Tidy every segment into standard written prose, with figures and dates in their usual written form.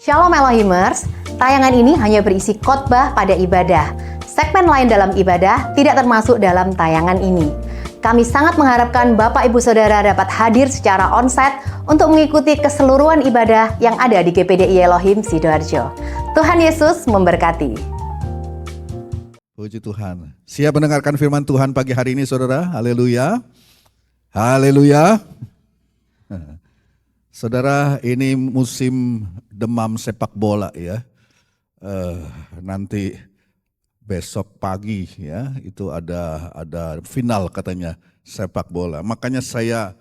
Shalom Elohimers, tayangan ini hanya berisi khotbah pada ibadah. Segmen lain dalam ibadah tidak termasuk dalam tayangan ini. Kami sangat mengharapkan Bapak Ibu Saudara dapat hadir secara onsite untuk mengikuti keseluruhan ibadah yang ada di GPDI Elohim Sidoarjo. Tuhan Yesus memberkati. Puji Tuhan. Siap mendengarkan firman Tuhan pagi hari ini, saudara? Haleluya. Haleluya. Saudara, ini musim demam sepak bola ya. Nanti besok pagi ya, itu ada final katanya sepak bola. Makanya saya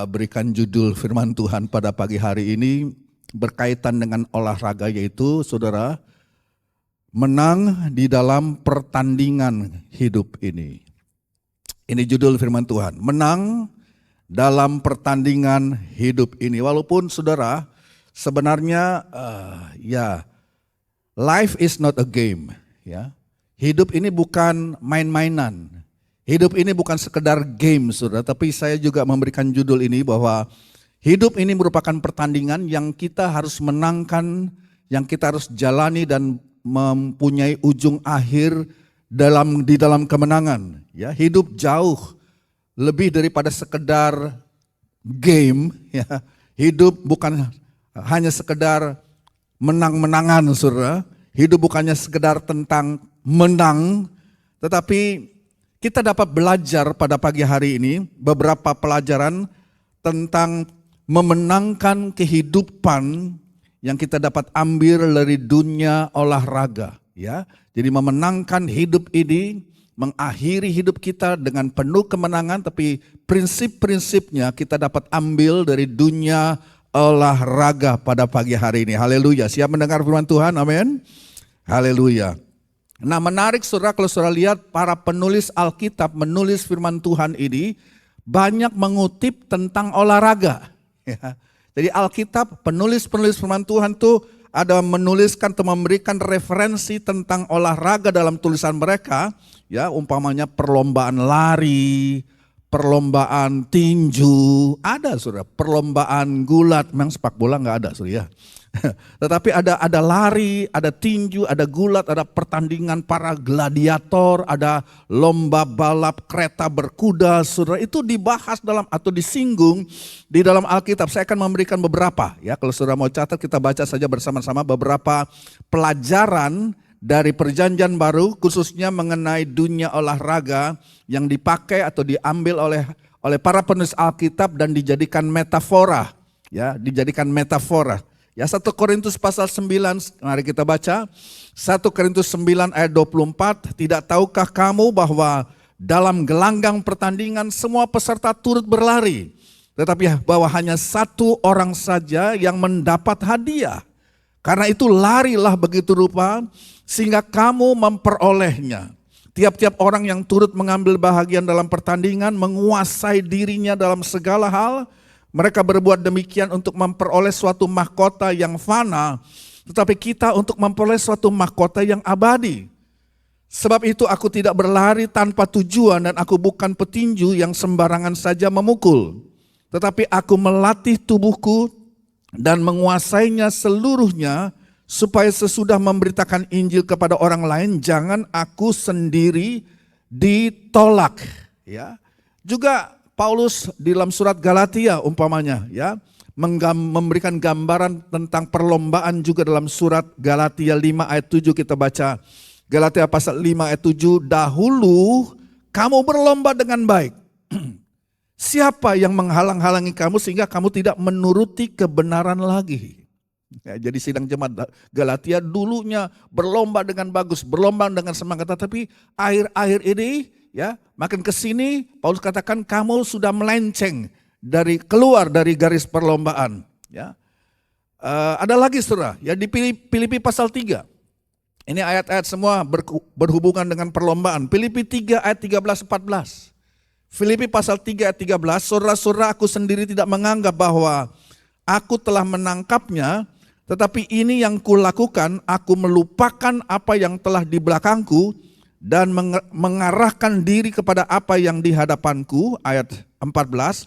berikan judul firman Tuhan pada pagi hari ini berkaitan dengan olahraga, yaitu saudara, menang di dalam pertandingan hidup ini. Ini judul firman Tuhan, menang dalam pertandingan hidup ini. Walaupun saudara, sebenarnya life is not a game ya. Hidup ini bukan main-mainan. Hidup ini bukan sekedar game, saudara, tapi saya juga memberikan judul ini bahwa hidup ini merupakan pertandingan yang kita harus menangkan, yang kita harus jalani dan mempunyai ujung akhir di dalam kemenangan. Ya, hidup jauh lebih daripada sekedar game. Ya, hidup bukan hanya sekedar menang-menangan, saudara. Hidup bukannya sekedar tentang menang, tetapi kita dapat belajar pada pagi hari ini beberapa pelajaran tentang memenangkan kehidupan yang kita dapat ambil dari dunia olahraga. Ya, jadi memenangkan hidup ini, mengakhiri hidup kita dengan penuh kemenangan, tapi prinsip-prinsipnya kita dapat ambil dari dunia olahraga pada pagi hari ini. Haleluya. Siap mendengar firman Tuhan? Amin. Haleluya. Nah, menarik saudara, kalau saudara lihat para penulis Alkitab menulis firman Tuhan ini banyak mengutip tentang olahraga. Ya. Jadi Alkitab, penulis-penulis firman Tuhan tuh ada menuliskan atau memberikan referensi tentang olahraga dalam tulisan mereka. Ya, umpamanya perlombaan lari, perlombaan tinju, ada saudara, perlombaan gulat, memang sepak bola nggak ada saudara ya. Tetapi ada lari, ada tinju, ada gulat, ada pertandingan para gladiator, ada lomba balap kereta berkuda, saudara. Itu dibahas dalam atau disinggung di dalam Alkitab. Saya akan memberikan beberapa ya. Kalau saudara mau catat, kita baca saja bersama-sama beberapa pelajaran dari Perjanjian Baru, khususnya mengenai dunia olahraga yang dipakai atau diambil oleh para penulis Alkitab dan dijadikan metafora. Ya, dijadikan metafora. Ya, 1 Korintus pasal 9, mari kita baca. 1 Korintus 9 ayat 24, tidak tahukah kamu bahwa dalam gelanggang pertandingan semua peserta turut berlari, tetapi bahwa hanya satu orang saja yang mendapat hadiah. Karena itu larilah begitu rupa sehingga kamu memperolehnya. Tiap-tiap orang yang turut mengambil bahagian dalam pertandingan menguasai dirinya dalam segala hal. Mereka berbuat demikian untuk memperoleh suatu mahkota yang fana, tetapi kita untuk memperoleh suatu mahkota yang abadi. Sebab itu aku tidak berlari tanpa tujuan dan aku bukan petinju yang sembarangan saja memukul. Tetapi aku melatih tubuhku dan menguasainya seluruhnya supaya sesudah memberitakan Injil kepada orang lain jangan aku sendiri ditolak. Ya, juga Paulus di dalam surat Galatia umpamanya ya memberikan gambaran tentang perlombaan juga dalam surat Galatia 5 ayat 7 kita baca. Galatia pasal 5 ayat 7, dahulu kamu berlomba dengan baik. Siapa yang menghalang-halangi kamu sehingga kamu tidak menuruti kebenaran lagi? Ya, jadi sidang jemaat Galatia dulunya berlomba dengan bagus, berlomba dengan semangat, tetapi akhir-akhir ini ya, makin ke sini Paulus katakan kamu sudah melenceng keluar dari garis perlombaan. Ya, ada lagi saudara, ya di Filipi pasal 3. Ini ayat-ayat semua berhubungan dengan perlombaan. Filipi 3 ayat 13-14. Filipi pasal 3 ayat 13, saudara-saudara aku sendiri tidak menganggap bahwa aku telah menangkapnya, tetapi ini yang kulakukan, aku melupakan apa yang telah di belakangku dan mengarahkan diri kepada apa yang di hadapanku, ayat 14.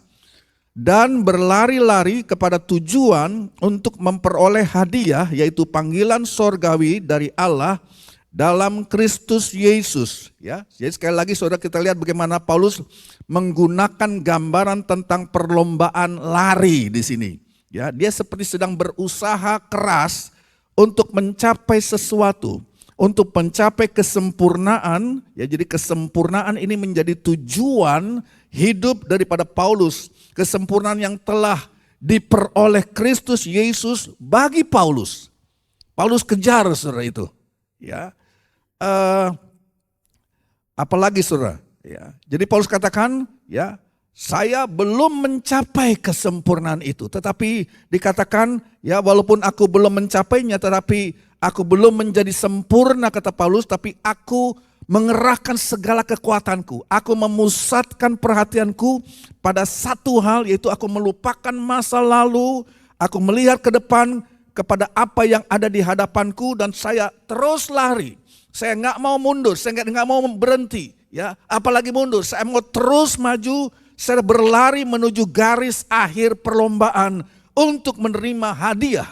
dan berlari-lari kepada tujuan untuk memperoleh hadiah, yaitu panggilan sorgawi dari Allah dalam Kristus Yesus. Ya, jadi sekali lagi saudara, kita lihat bagaimana Paulus menggunakan gambaran tentang perlombaan lari di sini. Ya, dia seperti sedang berusaha keras untuk mencapai sesuatu, untuk mencapai kesempurnaan. Ya, jadi kesempurnaan ini menjadi tujuan hidup daripada Paulus. Kesempurnaan yang telah diperoleh Kristus Yesus bagi Paulus. Paulus kejar saudara itu. Ya, apalagi saudara. Ya, jadi Paulus katakan, ya, saya belum mencapai kesempurnaan itu. Tetapi dikatakan, ya, walaupun aku belum mencapainya, tetapi aku belum menjadi sempurna, kata Paulus, tapi aku mengerahkan segala kekuatanku. Aku memusatkan perhatianku pada satu hal, yaitu aku melupakan masa lalu, aku melihat ke depan kepada apa yang ada di hadapanku, dan saya terus lari. Saya nggak mau mundur, saya nggak mau berhenti, ya, apalagi mundur. Saya mau terus maju, saya berlari menuju garis akhir perlombaan untuk menerima hadiah,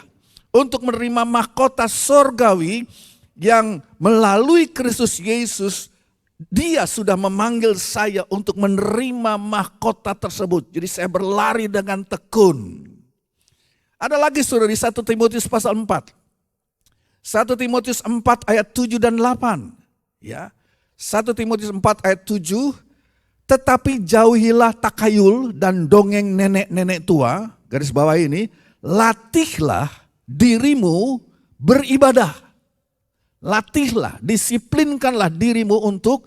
untuk menerima mahkota sorgawi yang melalui Kristus Yesus. Dia sudah memanggil saya untuk menerima mahkota tersebut. Jadi saya berlari dengan tekun. Ada lagi saudara di 1 Timotius pasal 4. 1 Timotius 4 ayat 7 dan 8. Ya, 1 Timotius 4 ayat 7. Tetapi jauhilah takayul dan dongeng nenek-nenek tua. Garis bawah ini. Latihlah dirimu beribadah. Latihlah, disiplinkanlah dirimu untuk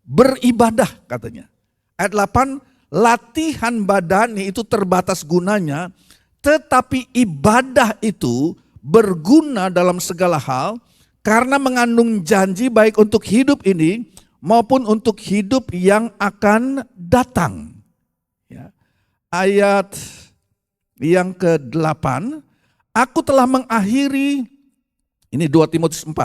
beribadah, katanya. Ayat 8, latihan badani itu terbatas gunanya, tetapi ibadah itu berguna dalam segala hal karena mengandung janji baik untuk hidup ini maupun untuk hidup yang akan datang. Ya. Ayat yang ke-8, aku telah mengakhiri, ini 2 Timotius 4.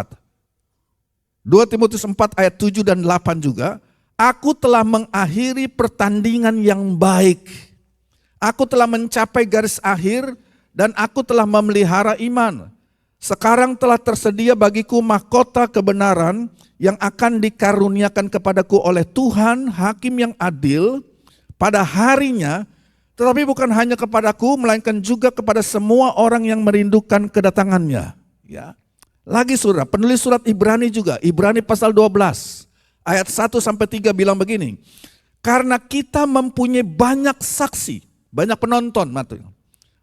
2 Timotius 4 ayat 7 dan 8 juga. Aku telah mengakhiri pertandingan yang baik. Aku telah mencapai garis akhir dan aku telah memelihara iman. Sekarang telah tersedia bagiku mahkota kebenaran yang akan dikaruniakan kepadaku oleh Tuhan, hakim yang adil pada harinya. Tetapi bukan hanya kepadaku, melainkan juga kepada semua orang yang merindukan kedatangannya. Ya. Lagi saudara, penulis surat Ibrani juga, Ibrani pasal 12, ayat 1-3 bilang begini. Karena kita mempunyai banyak saksi, banyak penonton,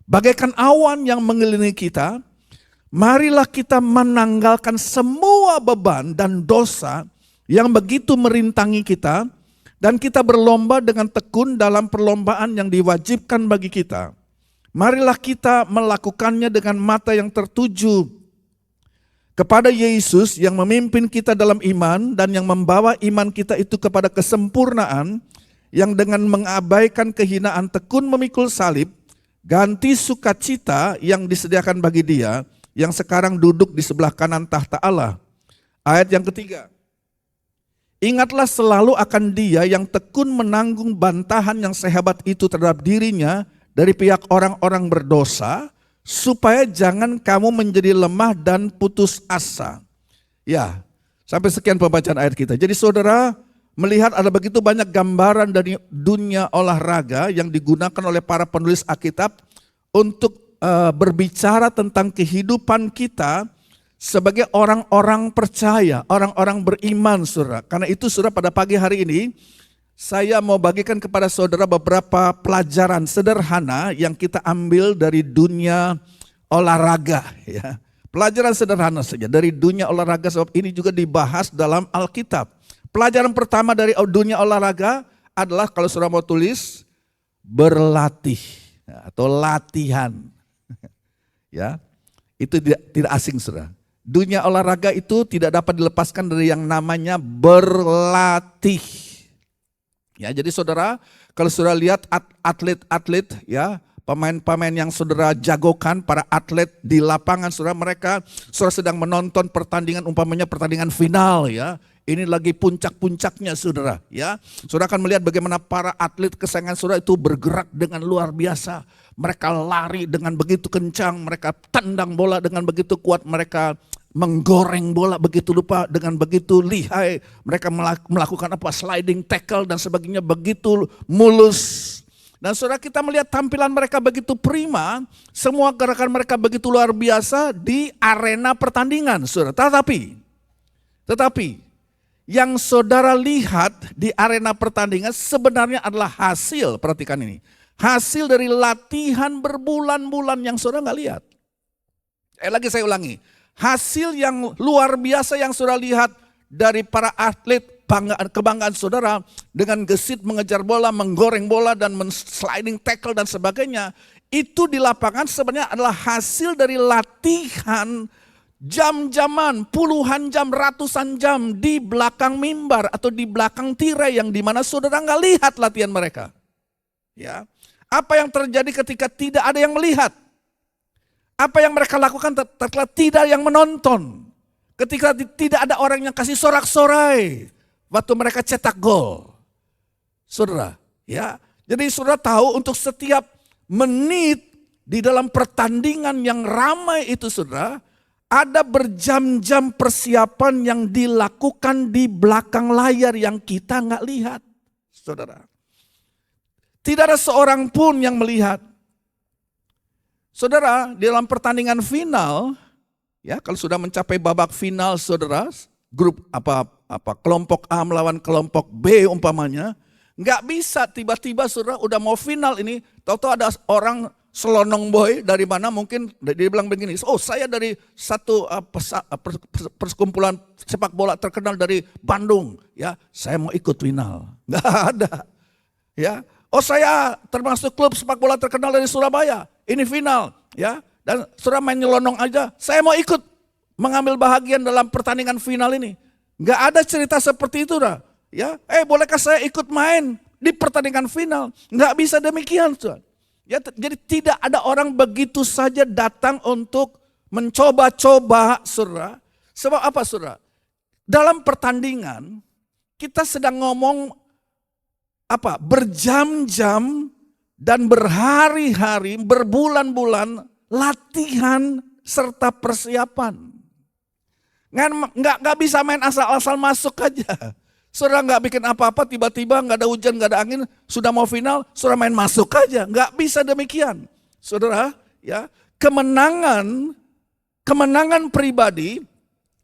bagaikan awan yang mengelilingi kita, marilah kita menanggalkan semua beban dan dosa yang begitu merintangi kita, dan kita berlomba dengan tekun dalam perlombaan yang diwajibkan bagi kita. Marilah kita melakukannya dengan mata yang tertuju kepada Yesus yang memimpin kita dalam iman dan yang membawa iman kita itu kepada kesempurnaan, yang dengan mengabaikan kehinaan tekun memikul salib, ganti sukacita yang disediakan bagi Dia yang sekarang duduk di sebelah kanan tahta Allah. Ayat yang ketiga, ingatlah selalu akan Dia yang tekun menanggung bantahan yang sehebat itu terhadap dirinya dari pihak orang-orang berdosa, supaya jangan kamu menjadi lemah dan putus asa. Ya, sampai sekian pembacaan ayat kita. Jadi saudara melihat ada begitu banyak gambaran dari dunia olahraga yang digunakan oleh para penulis Alkitab untuk berbicara tentang kehidupan kita sebagai orang-orang percaya, orang-orang beriman, saudara. Karena itu saudara, pada pagi hari ini saya mau bagikan kepada saudara beberapa pelajaran sederhana yang kita ambil dari dunia olahraga. Ya. Pelajaran sederhana saja dari dunia olahraga, sebab ini juga dibahas dalam Alkitab. Pelajaran pertama dari dunia olahraga adalah, kalau saudara mau tulis, berlatih atau latihan. Ya, itu tidak asing saudara. Dunia olahraga itu tidak dapat dilepaskan dari yang namanya berlatih. Ya, jadi saudara, kalau saudara lihat atlet-atlet, ya, pemain-pemain yang saudara jagokan, para atlet di lapangan, saudara sedang menonton pertandingan, umpamanya pertandingan final ya. Ini lagi puncak-puncaknya saudara ya. Saudara akan melihat bagaimana para atlet kesayangan saudara itu bergerak dengan luar biasa. Mereka lari dengan begitu kencang, mereka tendang bola dengan begitu kuat, mereka menggoreng bola begitu lupa dengan begitu lihai. Mereka melakukan sliding tackle dan sebagainya begitu mulus. Dan saudara, kita melihat tampilan mereka begitu prima, semua gerakan mereka begitu luar biasa di arena pertandingan, saudara. Tetapi yang saudara lihat di arena pertandingan sebenarnya adalah hasil, perhatikan ini, hasil dari latihan berbulan-bulan yang saudara nggak lihat. Lagi saya ulangi, hasil yang luar biasa yang saudara lihat dari para atlet kebanggaan saudara dengan gesit mengejar bola, menggoreng bola dan sliding tackle dan sebagainya, itu di lapangan sebenarnya adalah hasil dari latihan jam-jaman, puluhan jam, ratusan jam di belakang mimbar atau di belakang tirai yang dimana saudara nggak lihat latihan mereka. Ya, apa yang terjadi ketika tidak ada yang melihat? Apa yang mereka lakukan setelah tidak yang menonton? Ketika tidak ada orang yang kasih sorak-sorai waktu mereka cetak gol. Saudara, ya. Jadi saudara tahu untuk setiap menit di dalam pertandingan yang ramai itu saudara, ada berjam-jam persiapan yang dilakukan di belakang layar yang kita nggak lihat. Saudara. Tidak ada seorang pun yang melihat. Saudara, di dalam pertandingan final, ya, kalau sudah mencapai babak final saudara, grup kelompok A melawan kelompok B umpamanya, nggak bisa tiba-tiba saudara udah mau final ini, tahu-tahu ada orang selonong boy dari mana mungkin dia bilang begini, oh saya dari satu perkumpulan sepak bola terkenal dari Bandung, ya saya mau ikut final, nggak ada, ya. Oh saya termasuk klub sepak bola terkenal dari Surabaya, ini final, ya. Dan saudara main nyelonong aja, saya mau ikut mengambil bahagian dalam pertandingan final ini. Nggak ada cerita seperti itu dah. Ya, bolehkah saya ikut main di pertandingan final? Nggak bisa demikian, saudara. Ya, jadi tidak ada orang begitu saja datang untuk mencoba-coba, saudara. Sebab apa, saudara? Dalam pertandingan kita sedang ngomong berjam-jam dan berhari-hari, berbulan-bulan latihan serta persiapan. Nggak bisa main asal-asal masuk aja. Saudara nggak bikin apa-apa, tiba-tiba nggak ada hujan, nggak ada angin, sudah mau final, saudara main masuk aja. Nggak bisa demikian. Saudara, ya, kemenangan pribadi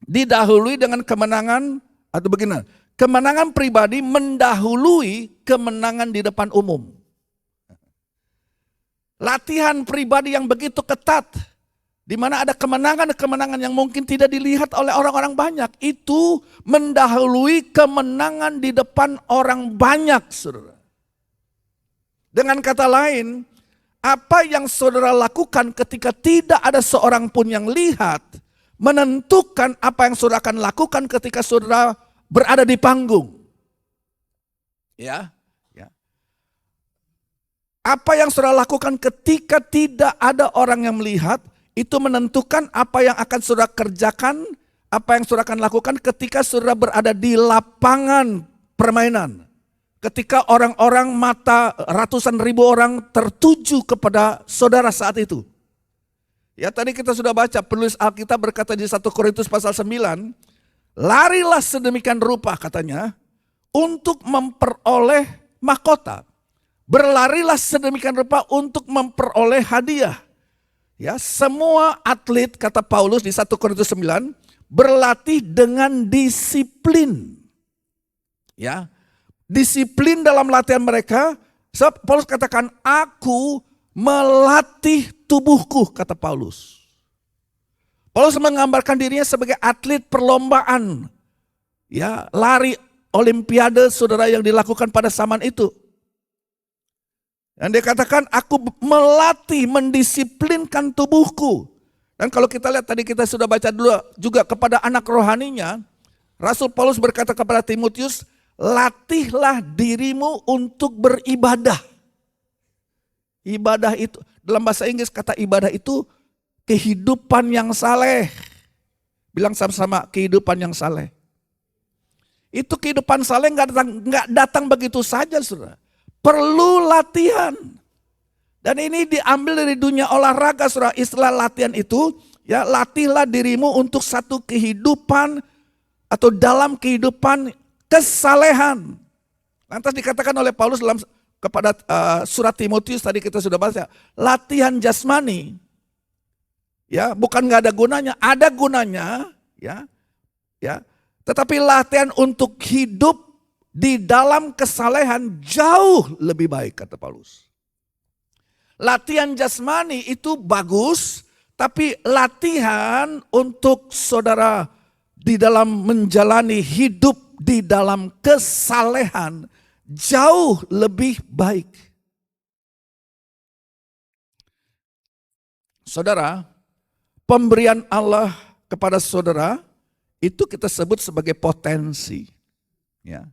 didahului dengan kemenangan atau begini. Kemenangan pribadi mendahului kemenangan di depan umum. Latihan pribadi yang begitu ketat, di mana ada kemenangan yang mungkin tidak dilihat oleh orang-orang banyak, itu mendahului kemenangan di depan orang banyak, saudara. Dengan kata lain, apa yang saudara lakukan ketika tidak ada seorang pun yang lihat, menentukan apa yang saudara akan lakukan ketika saudara berada di panggung. Ya. Apa yang saudara lakukan ketika tidak ada orang yang melihat, itu menentukan apa yang akan saudara kerjakan, apa yang saudara akan lakukan ketika saudara berada di lapangan permainan. Ketika orang-orang, mata ratusan ribu orang tertuju kepada saudara saat itu. Ya, tadi kita sudah baca, penulis Alkitab berkata di 1 Korintus pasal 9, larilah sedemikian rupa katanya untuk memperoleh mahkota. Berlarilah sedemikian rupa untuk memperoleh hadiah. Ya, semua atlet, kata Paulus di 1 Korintus 9, berlatih dengan disiplin. Ya, disiplin dalam latihan mereka. Sebab Paulus katakan, aku melatih tubuhku, kata Paulus. Paulus menggambarkan dirinya sebagai atlet perlombaan. Ya, lari olimpiade saudara yang dilakukan pada zaman itu. Dan dia katakan, aku melatih, mendisiplinkan tubuhku. Dan kalau kita lihat tadi kita sudah baca dulu juga kepada anak rohaninya, Rasul Paulus berkata kepada Timotius, latihlah dirimu untuk beribadah. Ibadah itu, dalam bahasa Inggris kata ibadah itu kehidupan yang saleh. Bilang sama-sama, kehidupan yang saleh. Itu kehidupan saleh nggak datang begitu saja, saudara. Perlu latihan. Dan ini diambil dari dunia olahraga, saudara. Istilah latihan itu, ya latihlah dirimu untuk satu kehidupan atau dalam kehidupan kesalehan. Lantas dikatakan oleh Paulus dalam kepada surat Timotius tadi kita sudah bahas, latihan jasmani. Ya, bukan nggak ada gunanya, ada gunanya, ya. Tetapi latihan untuk hidup di dalam kesalehan jauh lebih baik, kata Paulus. Latihan jasmani itu bagus, tapi latihan untuk saudara di dalam menjalani hidup di dalam kesalehan jauh lebih baik. Saudara, pemberian Allah kepada saudara itu kita sebut sebagai potensi. Ya.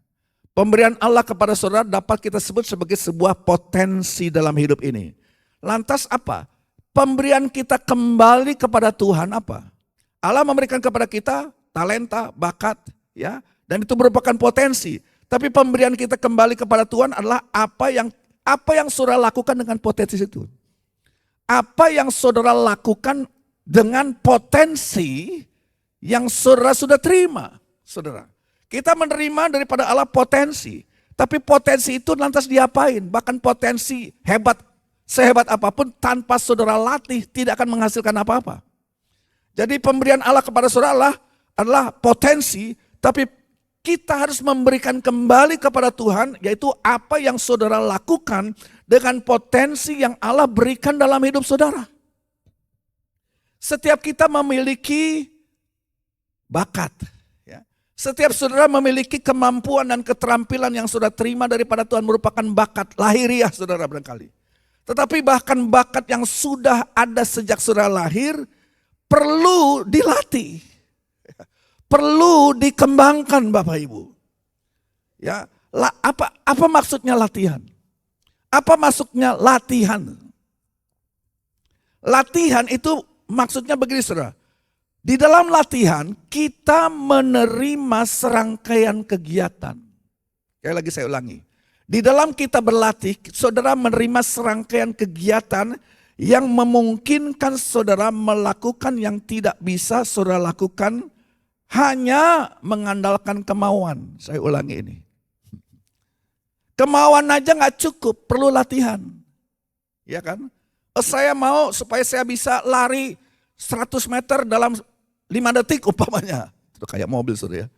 Pemberian Allah kepada saudara dapat kita sebut sebagai sebuah potensi dalam hidup ini. Lantas apa? Pemberian kita kembali kepada Tuhan apa? Allah memberikan kepada kita talenta, bakat, ya, dan itu merupakan potensi. Tapi pemberian kita kembali kepada Tuhan adalah apa yang saudara lakukan dengan potensi itu. Apa yang saudara lakukan dengan potensi yang saudara sudah terima, saudara. Kita menerima daripada Allah potensi, tapi potensi itu lantas diapain? Bahkan potensi sehebat apapun tanpa saudara latih tidak akan menghasilkan apa-apa. Jadi pemberian Allah kepada saudara adalah potensi, tapi kita harus memberikan kembali kepada Tuhan, yaitu apa yang saudara lakukan dengan potensi yang Allah berikan dalam hidup saudara. Setiap kita memiliki bakat. Ya. Setiap saudara memiliki kemampuan dan keterampilan yang saudara terima daripada Tuhan merupakan bakat lahiriah saudara barangkali. Tetapi bahkan bakat yang sudah ada sejak saudara lahir perlu dilatih. Perlu dikembangkan Bapak Ibu. Ya, apa maksudnya latihan? Apa maksudnya latihan? Latihan itu maksudnya begini saudara. Di dalam latihan kita menerima serangkaian kegiatan. Sekali lagi saya ulangi. Di dalam kita berlatih, saudara menerima serangkaian kegiatan yang memungkinkan saudara melakukan yang tidak bisa saudara lakukan hanya mengandalkan kemauan. Saya ulangi ini. Kemauan aja gak cukup, perlu latihan. Ya kan? Saya mau supaya saya bisa lari 100 meter dalam 5 detik umpamanya. Itu kayak mobil saudara ya.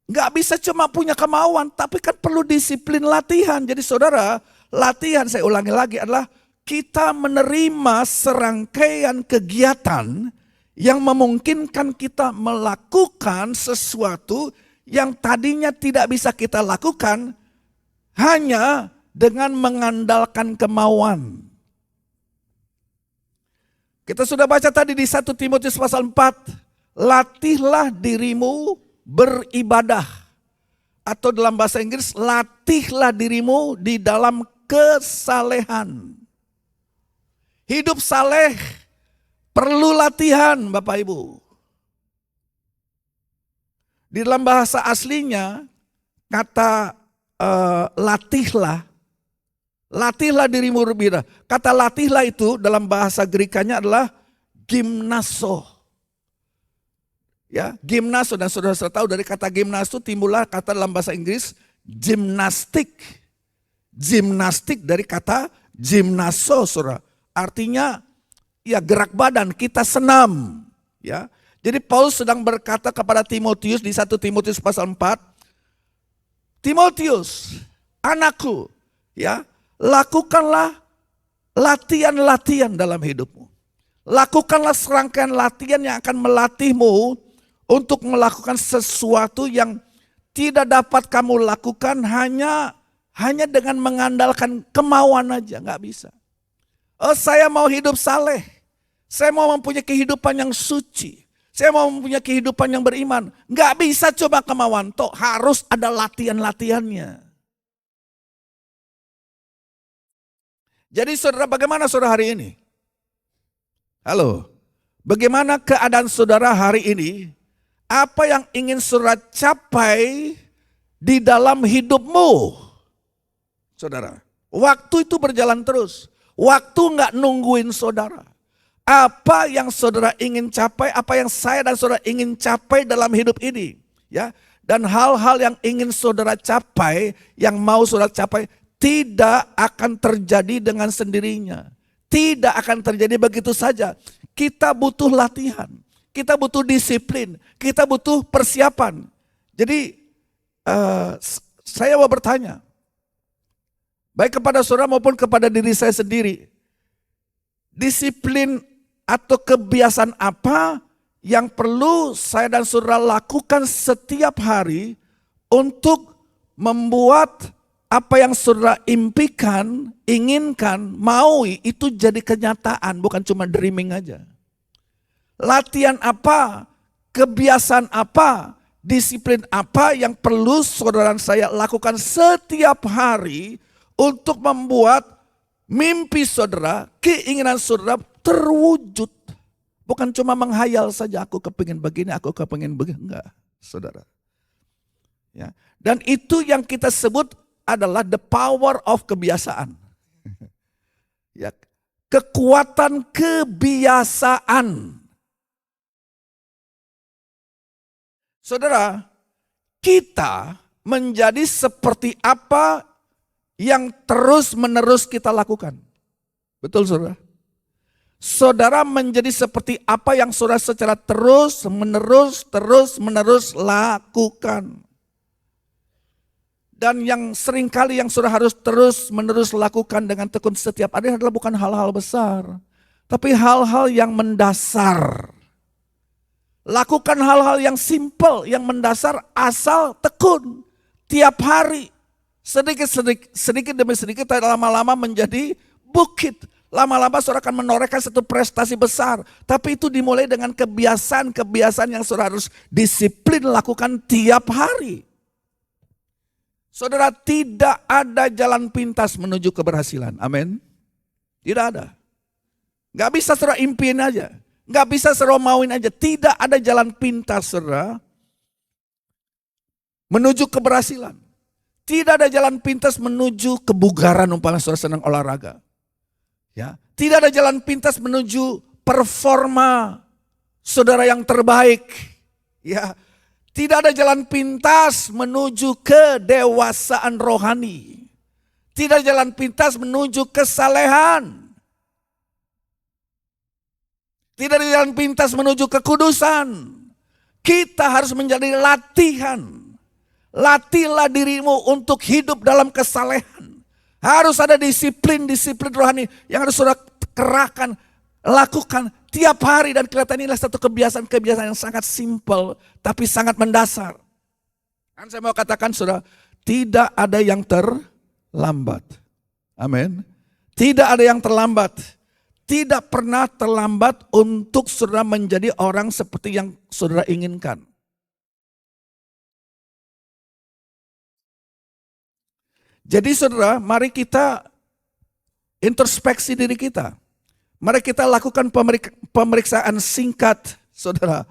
Gak bisa cuma punya kemauan, tapi kan perlu disiplin latihan. Jadi saudara, latihan saya ulangi lagi adalah kita menerima serangkaian kegiatan yang memungkinkan kita melakukan sesuatu yang tadinya tidak bisa kita lakukan hanya dengan mengandalkan kemauan. Kita sudah baca tadi di 1 Timotius pasal 4, latihlah dirimu beribadah. Atau dalam bahasa Inggris, latihlah dirimu di dalam kesalehan. Hidup saleh perlu latihan Bapak Ibu. Di dalam bahasa aslinya, kata latihlah dirimu berbeda. Kata latihlah itu dalam bahasa Grekanya adalah gimnaso. Ya, gimnaso, dan saudara-saudara tahu dari kata gimnaso timbullah kata dalam bahasa Inggris gimnastik. Gimnastik dari kata gimnaso, saudara. Artinya ya gerak badan, kita senam. Ya. Jadi Paulus sedang berkata kepada Timotius di 1 Timotius pasal 4, Timotius, anakku, ya, lakukanlah latihan-latihan dalam hidupmu. Lakukanlah serangkaian latihan yang akan melatihmu untuk melakukan sesuatu yang tidak dapat kamu lakukan hanya dengan mengandalkan kemauan aja, nggak bisa. Oh, saya mau hidup saleh, saya mau mempunyai kehidupan yang suci, saya mau mempunyai kehidupan yang beriman. Nggak bisa coba kemauan, toh harus ada latihan-latihannya. Jadi saudara, bagaimana saudara hari ini? Halo, bagaimana keadaan saudara hari ini? Apa yang ingin saudara capai di dalam hidupmu? Saudara, waktu itu berjalan terus. Waktu nggak nungguin saudara. Apa yang saudara ingin capai, apa yang saya dan saudara ingin capai dalam hidup ini. Ya, dan hal-hal yang ingin saudara capai, yang mau saudara capai, tidak akan terjadi dengan sendirinya. Tidak akan terjadi begitu saja. Kita butuh latihan, kita butuh disiplin, kita butuh persiapan. Jadi saya mau bertanya, baik kepada saudara maupun kepada diri saya sendiri, disiplin atau kebiasaan apa yang perlu saya dan saudara lakukan setiap hari untuk membuat apa yang saudara impikan, inginkan, maui itu jadi kenyataan, bukan cuma dreaming aja. Latihan apa, kebiasaan apa, disiplin apa yang perlu saudara dan saya lakukan setiap hari untuk membuat mimpi saudara, keinginan saudara terwujud. Bukan cuma menghayal saja, aku kepingin begini, aku kepingin begini. Enggak, saudara. Ya. Dan itu yang kita sebut adalah the power of kebiasaan. Ya, kekuatan kebiasaan. Saudara, kita menjadi seperti apa yang terus-menerus kita lakukan. Betul saudara? Saudara menjadi seperti apa yang saudara secara terus-menerus lakukan. Dan yang seringkali yang saudara harus terus-menerus lakukan dengan tekun setiap hari adalah bukan hal-hal besar. Tapi hal-hal yang mendasar. Lakukan hal-hal yang simple, yang mendasar asal tekun. Tiap hari. Sedikit demi sedikit lama-lama menjadi bukit. Lama-lama saudara akan menorehkan satu prestasi besar. Tapi itu dimulai dengan kebiasaan-kebiasaan yang saudara harus disiplin lakukan tiap hari. Saudara, tidak ada jalan pintas menuju keberhasilan. Amin. Tidak ada. Gak bisa saudara impiin aja. Gak bisa saudara mauin aja. Tidak ada jalan pintas saudara menuju keberhasilan. Tidak ada jalan pintas menuju kebugaran umpamanya saudara senang olahraga. Ya, tidak ada jalan pintas menuju performa saudara yang terbaik. Ya, tidak ada jalan pintas menuju kedewasaan rohani. Tidak ada jalan pintas menuju kesalehan. Tidak ada jalan pintas menuju kekudusan. Kita harus menjadi latihan. Latihlah dirimu untuk hidup dalam kesalehan. Harus ada disiplin rohani yang harus saudara kerahkan, lakukan tiap hari. Dan kelihatan inilah satu kebiasaan-kebiasaan yang sangat simpel tapi sangat mendasar. Dan saya mau katakan saudara, tidak ada yang terlambat. Amin. Tidak ada yang terlambat. Tidak pernah terlambat untuk saudara menjadi orang seperti yang saudara inginkan. Jadi saudara, mari kita introspeksi diri kita. Mari kita lakukan pemeriksaan singkat, saudara.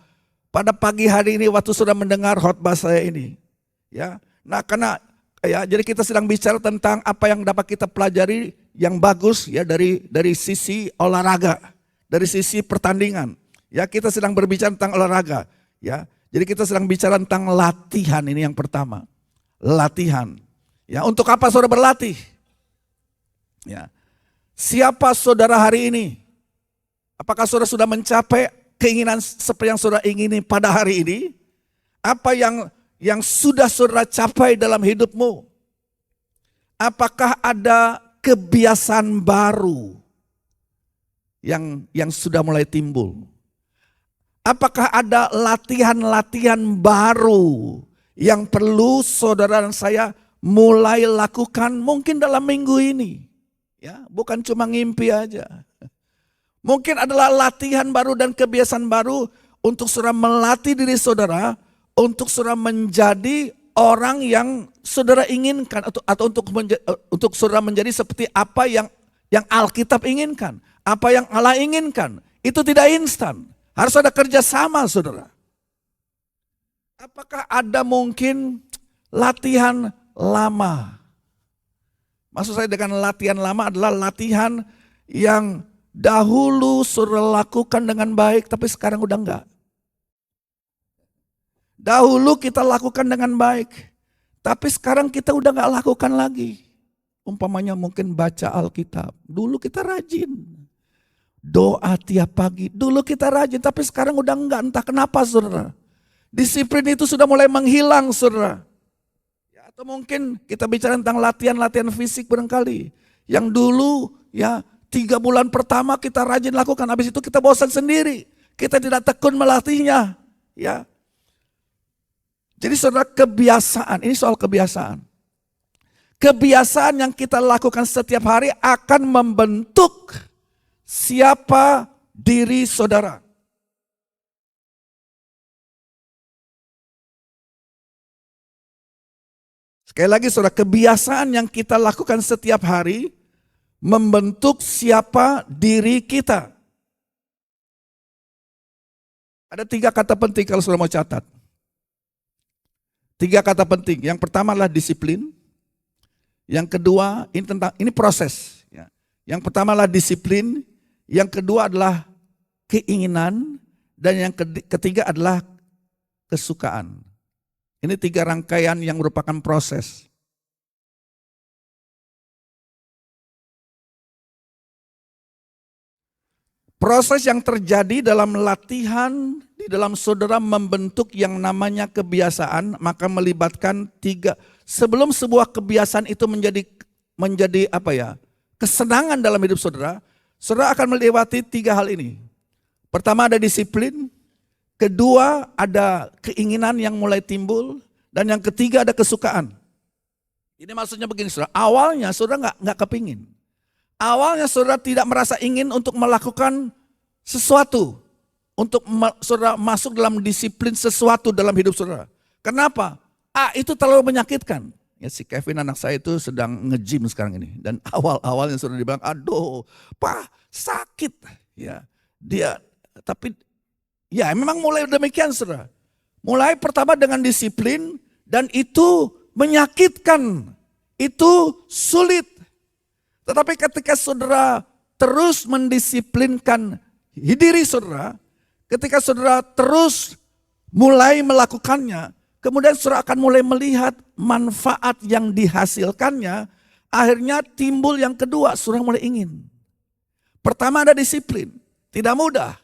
Pada pagi hari ini waktu saudara mendengar khotbah saya ini. Ya, nah karena jadi kita sedang bicara tentang apa yang dapat kita pelajari yang bagus ya dari sisi olahraga, dari sisi pertandingan. Ya, kita sedang berbicara tentang olahraga. Ya, jadi kita sedang bicara tentang latihan, ini yang pertama. Latihan. Ya, untuk apa saudara berlatih? Ya. Siapa saudara hari ini? Apakah saudara sudah mencapai keinginan seperti yang saudara ingini pada hari ini? Apa yang sudah saudara capai dalam hidupmu? Apakah ada kebiasaan baru yang sudah mulai timbul? Apakah ada latihan-latihan baru yang perlu saudara dan saya mulai lakukan mungkin dalam minggu ini? Ya, bukan cuma ngimpi aja. Mungkin adalah latihan baru dan kebiasaan baru untuk saudara melatih diri saudara, untuk saudara menjadi orang yang saudara inginkan, atau untuk saudara menjadi seperti apa yang yang Alkitab inginkan, apa yang Allah inginkan, itu tidak instan. Harus ada kerjasama, saudara. Apakah ada mungkin latihan lama? Maksud saya dengan latihan lama adalah latihan yang dahulu saudara lakukan dengan baik, tapi sekarang udah enggak. Dahulu kita lakukan dengan baik, tapi sekarang kita udah enggak lakukan lagi. Umpamanya mungkin baca Alkitab, dulu kita rajin. Doa tiap pagi, dulu kita rajin, tapi sekarang udah enggak, entah kenapa saudara. Disiplin itu sudah mulai menghilang saudara. Ya, atau mungkin kita bicara tentang latihan-latihan fisik barangkali. Yang dulu ya 3 bulan pertama kita rajin lakukan, habis itu kita bosan sendiri. Kita tidak tekun melatihnya. Ya. Jadi saudara, kebiasaan, ini soal kebiasaan. Kebiasaan yang kita lakukan setiap hari akan membentuk siapa diri saudara. Sekali lagi saudara, kebiasaan yang kita lakukan setiap hari membentuk siapa diri kita. Ada 3 kata penting kalau saudara mau catat. 3 kata penting. Yang pertama adalah disiplin. Yang kedua, ini proses. Yang pertama adalah disiplin. Yang kedua adalah keinginan. Dan yang ketiga adalah kesukaan. Ini 3 rangkaian yang merupakan proses. Proses yang terjadi dalam latihan di dalam saudara membentuk yang namanya kebiasaan, maka melibatkan 3. Sebelum sebuah kebiasaan itu menjadi apa ya? Kesenangan dalam hidup saudara, saudara akan melewati 3 hal ini. Pertama ada disiplin. Kedua ada keinginan yang mulai timbul. Dan yang ketiga ada kesukaan. Ini maksudnya begini saudara. Awalnya saudara nggak kepingin. Awalnya saudara tidak merasa ingin untuk melakukan sesuatu. Untuk saudara masuk dalam disiplin sesuatu dalam hidup saudara. Kenapa? Itu terlalu menyakitkan. Ya, si Kevin anak saya itu sedang nge-gym sekarang ini. Dan awal-awalnya saudara dibilang, aduh Pak sakit. Ya, tapi ya memang mulai demikian saudara. Mulai pertama dengan disiplin dan itu menyakitkan. Itu sulit. Tetapi ketika saudara terus mendisiplinkan diri saudara, ketika saudara terus mulai melakukannya, kemudian saudara akan mulai melihat manfaat yang dihasilkannya, akhirnya timbul yang kedua, saudara mulai ingin. Pertama ada disiplin, tidak mudah.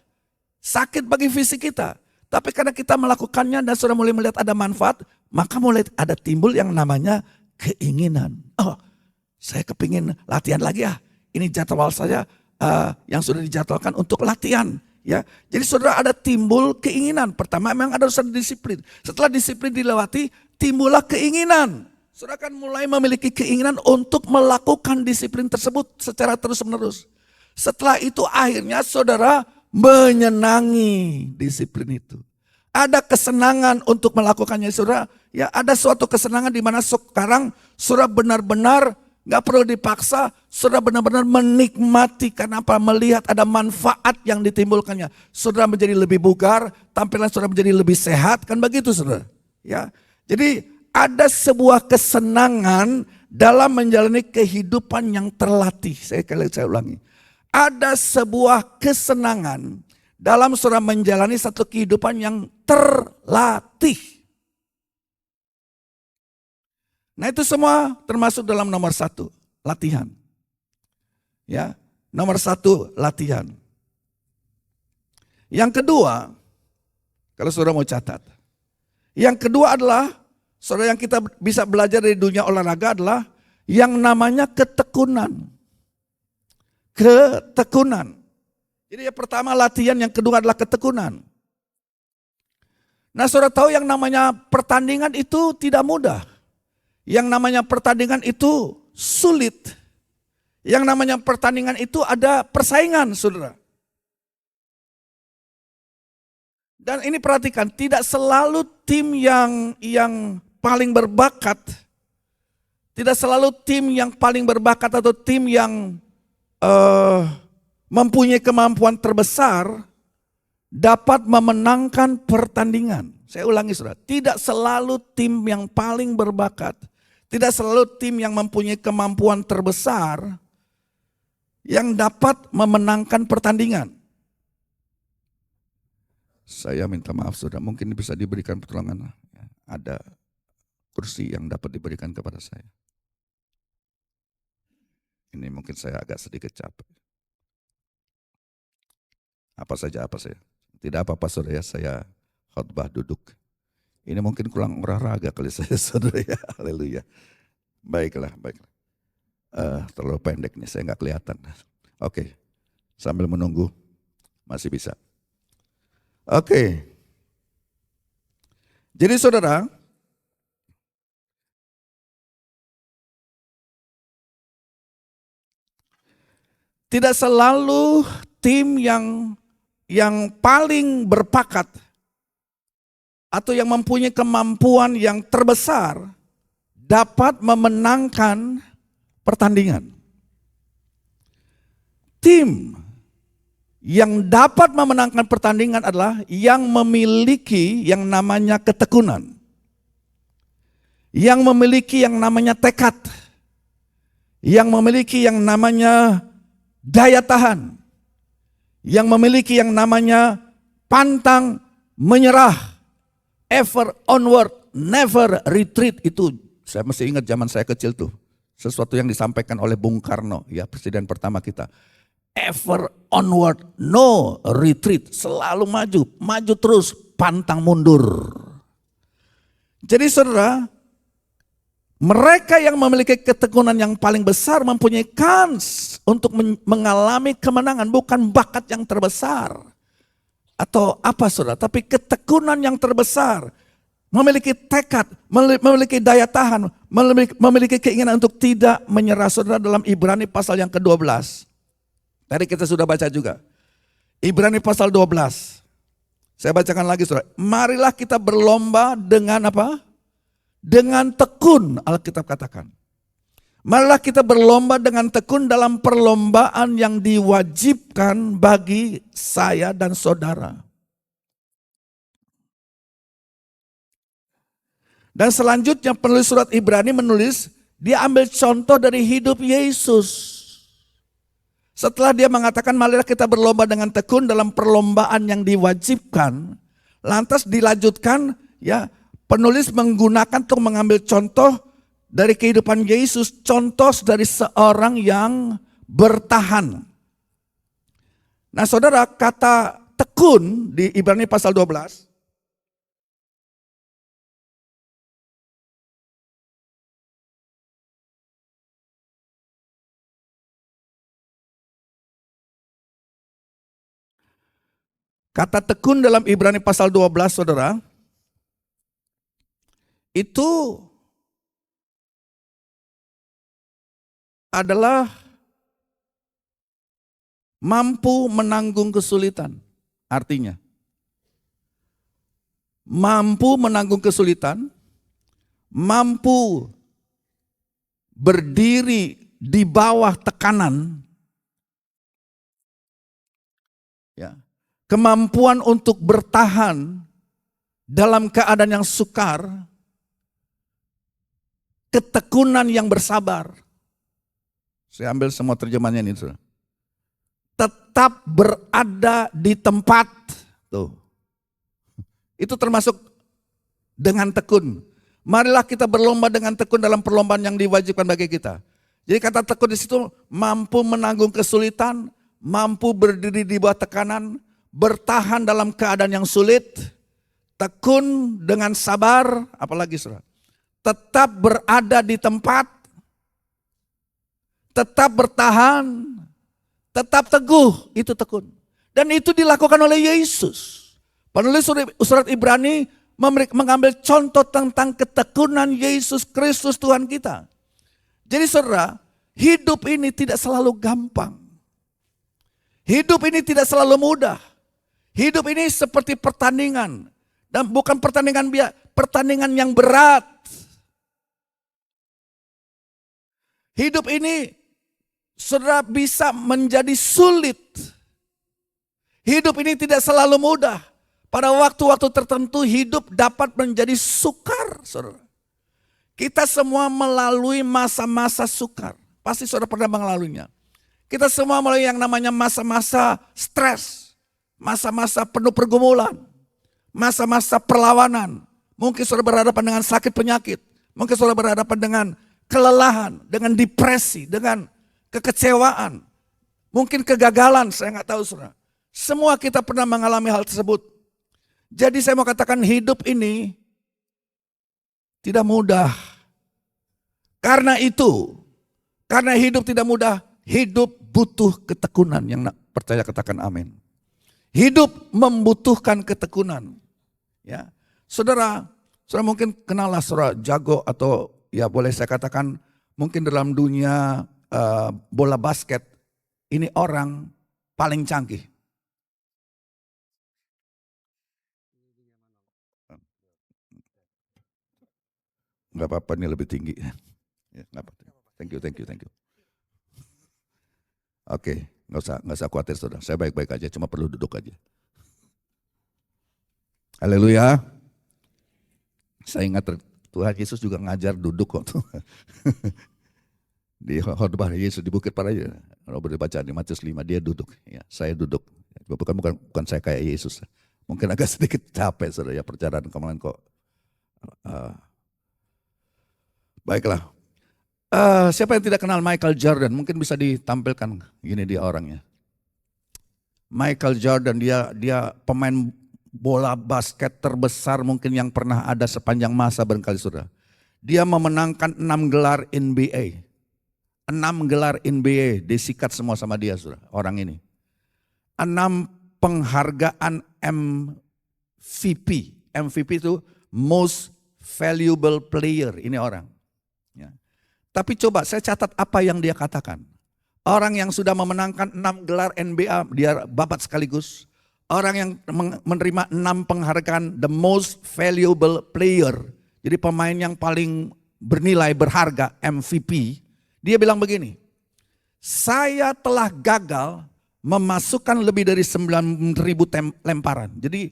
Sakit bagi fisik kita. Tapi karena kita melakukannya dan saudara mulai melihat ada manfaat, maka mulai ada timbul yang namanya keinginan. Oh, saya kepingin latihan lagi ya. Ini jadwal saya yang sudah dijadwalkan untuk latihan. Ya, jadi saudara ada timbul keinginan. Pertama memang ada urusan disiplin. Setelah disiplin dilewati, timbullah keinginan. Saudara akan mulai memiliki keinginan untuk melakukan disiplin tersebut secara terus-menerus. Setelah itu akhirnya saudara menyenangi disiplin itu. Ada kesenangan untuk melakukannya saudara. Ya, ada suatu kesenangan di mana sekarang saudara benar-benar gak perlu dipaksa, saudara benar-benar menikmati. Kenapa? Melihat ada manfaat yang ditimbulkannya. Saudara menjadi lebih bugar, tampilan saudara menjadi lebih sehat, kan begitu saudara. Ya, jadi ada sebuah kesenangan dalam menjalani kehidupan yang terlatih. Saya ulangi. Ada sebuah kesenangan dalam saudara menjalani satu kehidupan yang terlatih. Nah itu semua termasuk dalam nomor 1, latihan. Ya, nomor 1 latihan. Yang kedua, kalau saudara mau catat. Yang kedua adalah, saudara yang kita bisa belajar dari dunia olahraga adalah yang namanya ketekunan. Ketekunan. Jadi yang pertama latihan, yang kedua adalah ketekunan. Nah saudara tahu yang namanya pertandingan itu tidak mudah. Yang namanya pertandingan itu sulit. Yang namanya pertandingan itu ada persaingan saudara. Dan ini perhatikan, tidak selalu tim yang paling berbakat. Tidak selalu tim yang paling berbakat atau tim yang mempunyai kemampuan terbesar dapat memenangkan pertandingan. Saya ulangi saudara, tidak selalu tim yang paling berbakat, tidak selalu tim yang mempunyai kemampuan terbesar yang dapat memenangkan pertandingan. Saya minta maaf saudara, mungkin bisa diberikan pertolongan. Ada kursi yang dapat diberikan kepada saya. Ini mungkin saya agak sedikit capek. Apa saja. Tidak apa-apa saudara ya, saya khotbah duduk. Ini mungkin kurang olahraga kali saya saudara ya, haleluya. Baiklah. Terlalu pendek nih, saya nggak kelihatan. Oke, sambil menunggu, masih bisa. Oke, jadi saudara, tidak selalu tim yang paling berbakat atau yang mempunyai kemampuan yang terbesar dapat memenangkan pertandingan. Tim yang dapat memenangkan pertandingan adalah yang memiliki yang namanya ketekunan. Yang memiliki yang namanya tekad. Yang memiliki yang namanya daya tahan. Yang memiliki yang namanya pantang menyerah. Ever onward, never retreat. Itu saya masih ingat zaman saya kecil tuh. Sesuatu yang disampaikan oleh Bung Karno, ya presiden pertama kita. Ever onward, no retreat. Selalu maju terus, pantang mundur. Jadi saudara, mereka yang memiliki ketekunan yang paling besar mempunyai kans untuk mengalami kemenangan. Bukan bakat yang terbesar atau apa saudara, tapi ketekunan yang terbesar. Memiliki tekad, memiliki daya tahan, memiliki keinginan untuk tidak menyerah. Saudara, dalam Ibrani pasal yang ke-12. Tadi kita sudah baca juga. Ibrani pasal 12. Saya bacakan lagi saudara. Marilah kita berlomba dengan apa? Dengan tekun, Alkitab katakan. Marilah kita berlomba dengan tekun dalam perlombaan yang diwajibkan bagi saya dan saudara. Dan selanjutnya penulis surat Ibrani menulis, dia ambil contoh dari hidup Yesus. Setelah dia mengatakan marilah kita berlomba dengan tekun dalam perlombaan yang diwajibkan, lantas dilanjutkan ya, penulis menggunakan untuk mengambil contoh dari kehidupan Yesus, contoh dari seorang yang bertahan. Nah saudara, kata tekun di Ibrani pasal 12, kata tekun dalam Ibrani pasal 12 saudara, itu adalah mampu menanggung kesulitan. Artinya, mampu menanggung kesulitan, mampu berdiri di bawah tekanan, ya, kemampuan untuk bertahan dalam keadaan yang sukar, ketekunan yang bersabar. Saya ambil semua terjemahannya ini. Tetap berada di tempat. Tuh. Itu termasuk dengan tekun. Marilah kita berlomba dengan tekun dalam perlombaan yang diwajibkan bagi kita. Jadi kata tekun di situ mampu menanggung kesulitan, mampu berdiri di bawah tekanan, bertahan dalam keadaan yang sulit, tekun dengan sabar, apalagi saudara. Tetap berada di tempat, tetap bertahan, tetap teguh, itu tekun. Dan itu dilakukan oleh Yesus. Penulis surat Ibrani mengambil contoh tentang ketekunan Yesus Kristus Tuhan kita. Jadi saudara, hidup ini tidak selalu gampang. Hidup ini tidak selalu mudah. Hidup ini seperti pertandingan. Dan bukan pertandingan biasa, pertandingan yang berat. Hidup ini saudara bisa menjadi sulit. Hidup ini tidak selalu mudah. Pada waktu-waktu tertentu hidup dapat menjadi sukar, saudara. Kita semua melalui masa-masa sukar. Pasti saudara pernah melaluinya. Kita semua melalui yang namanya masa-masa stres. Masa-masa penuh pergumulan. Masa-masa perlawanan. Mungkin saudara berhadapan dengan sakit penyakit. Mungkin saudara berhadapan dengan kelelahan, dengan depresi, dengan kekecewaan. Mungkin kegagalan, saya nggak tahu saudara. Semua kita pernah mengalami hal tersebut. Jadi saya mau katakan hidup ini tidak mudah. Karena itu, karena hidup tidak mudah, hidup butuh ketekunan. Yang percaya katakan amin. Hidup membutuhkan ketekunan. Ya, saudara mungkin kenallah saudara jago atau ya boleh saya katakan mungkin dalam dunia bola basket ini orang paling canggih. Enggak apa-apa, ini lebih tinggi. Ya, enggak apa-apa. Thank you. Oke, enggak usah khawatir saudara. Saya baik-baik aja, cuma perlu duduk aja. Haleluya. Saya ingat Tuhan Yesus juga ngajar duduk kok. Di khotbah Yesus di Bukit Paraya. Kalau boleh baca di Matius 5 dia duduk. Ya, saya duduk. Bukan saya kayak Yesus. Mungkin agak sedikit capek saudara ya perjalanan kemarin kok. Baiklah. Siapa yang tidak kenal Michael Jordan? Mungkin bisa ditampilkan gini dia orangnya. Michael Jordan dia pemain bola basket terbesar mungkin yang pernah ada sepanjang masa barangkali saudara. Dia memenangkan 6 gelar NBA. 6 gelar NBA disikat semua sama dia saudara, orang ini. 6 penghargaan MVP. MVP itu Most Valuable Player, ini orang. Ya. Tapi coba saya catat apa yang dia katakan. Orang yang sudah memenangkan 6 gelar NBA, dia babat sekaligus. Orang yang menerima 6 penghargaan the most valuable player. Jadi pemain yang paling bernilai, berharga, MVP. Dia bilang begini, saya telah gagal memasukkan lebih dari 9.000 lemparan. Jadi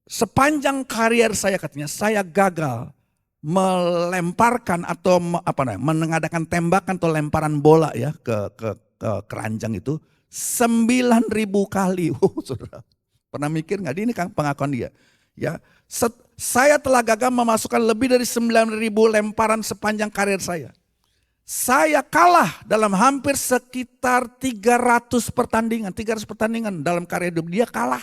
sepanjang karier saya katanya, saya gagal melemparkan atau mengadakan tembakan atau lemparan bola ya ke keranjang itu 9.000 kali. Saudara, pernah mikir nggak? Ini kan pengakuan dia. Ya, saya telah gagal memasukkan lebih dari 9.000 lemparan sepanjang karir saya. Saya kalah dalam hampir sekitar 300 pertandingan dalam karir hidup. Dia kalah.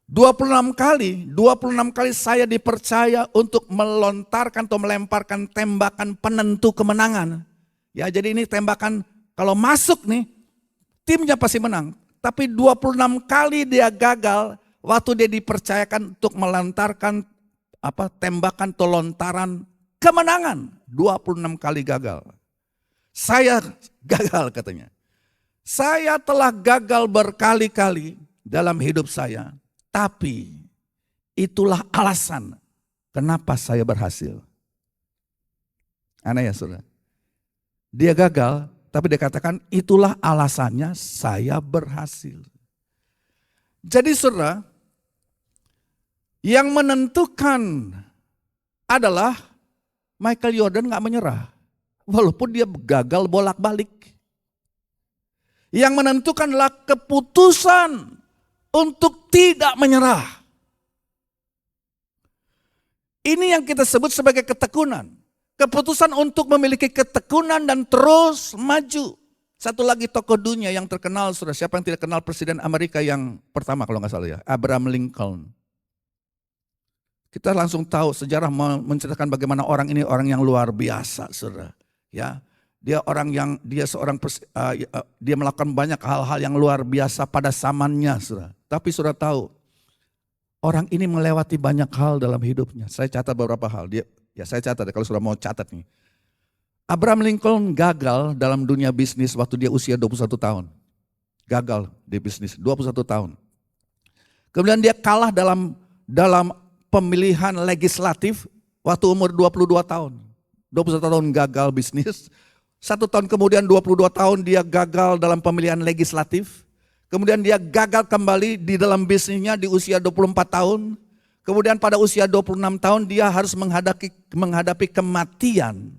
26 kali saya dipercaya untuk melontarkan atau melemparkan tembakan penentu kemenangan. Ya, jadi ini tembakan kalau masuk nih, timnya pasti menang. Tapi 26 kali dia gagal waktu dia dipercayakan untuk melontarkan tembakan atau lontaran kemenangan. 26 kali gagal. Saya gagal katanya. Saya telah gagal berkali-kali dalam hidup saya. Tapi itulah alasan kenapa saya berhasil. Aneh ya saudara. Dia gagal, tapi dia katakan itulah alasannya saya berhasil. Jadi saudara, yang menentukan adalah Michael Jordan gak menyerah. Walaupun dia gagal bolak-balik. Yang menentukan adalah keputusan untuk tidak menyerah. Ini yang kita sebut sebagai ketekunan. Keputusan untuk memiliki ketekunan dan terus maju. Satu lagi tokoh dunia yang terkenal, saudara. Siapa yang tidak kenal Presiden Amerika yang pertama kalau nggak salah ya, Abraham Lincoln. Kita langsung tahu sejarah menceritakan bagaimana orang ini orang yang luar biasa, saudara. Ya, dia dia melakukan banyak hal-hal yang luar biasa pada zamannya, saudara. Tapi saudara tahu, orang ini melewati banyak hal dalam hidupnya. Saya catat beberapa hal. Saya catat kalau sudah mau catat nih. Abraham Lincoln gagal dalam dunia bisnis waktu dia usia 21 tahun. Gagal di bisnis 21 tahun. Kemudian dia kalah dalam pemilihan legislatif waktu umur 22 tahun. 21 tahun gagal bisnis. 1 tahun kemudian 22 tahun dia gagal dalam pemilihan legislatif. Kemudian dia gagal kembali di dalam bisnisnya di usia 24 tahun. Kemudian pada usia 26 tahun dia harus menghadapi kematian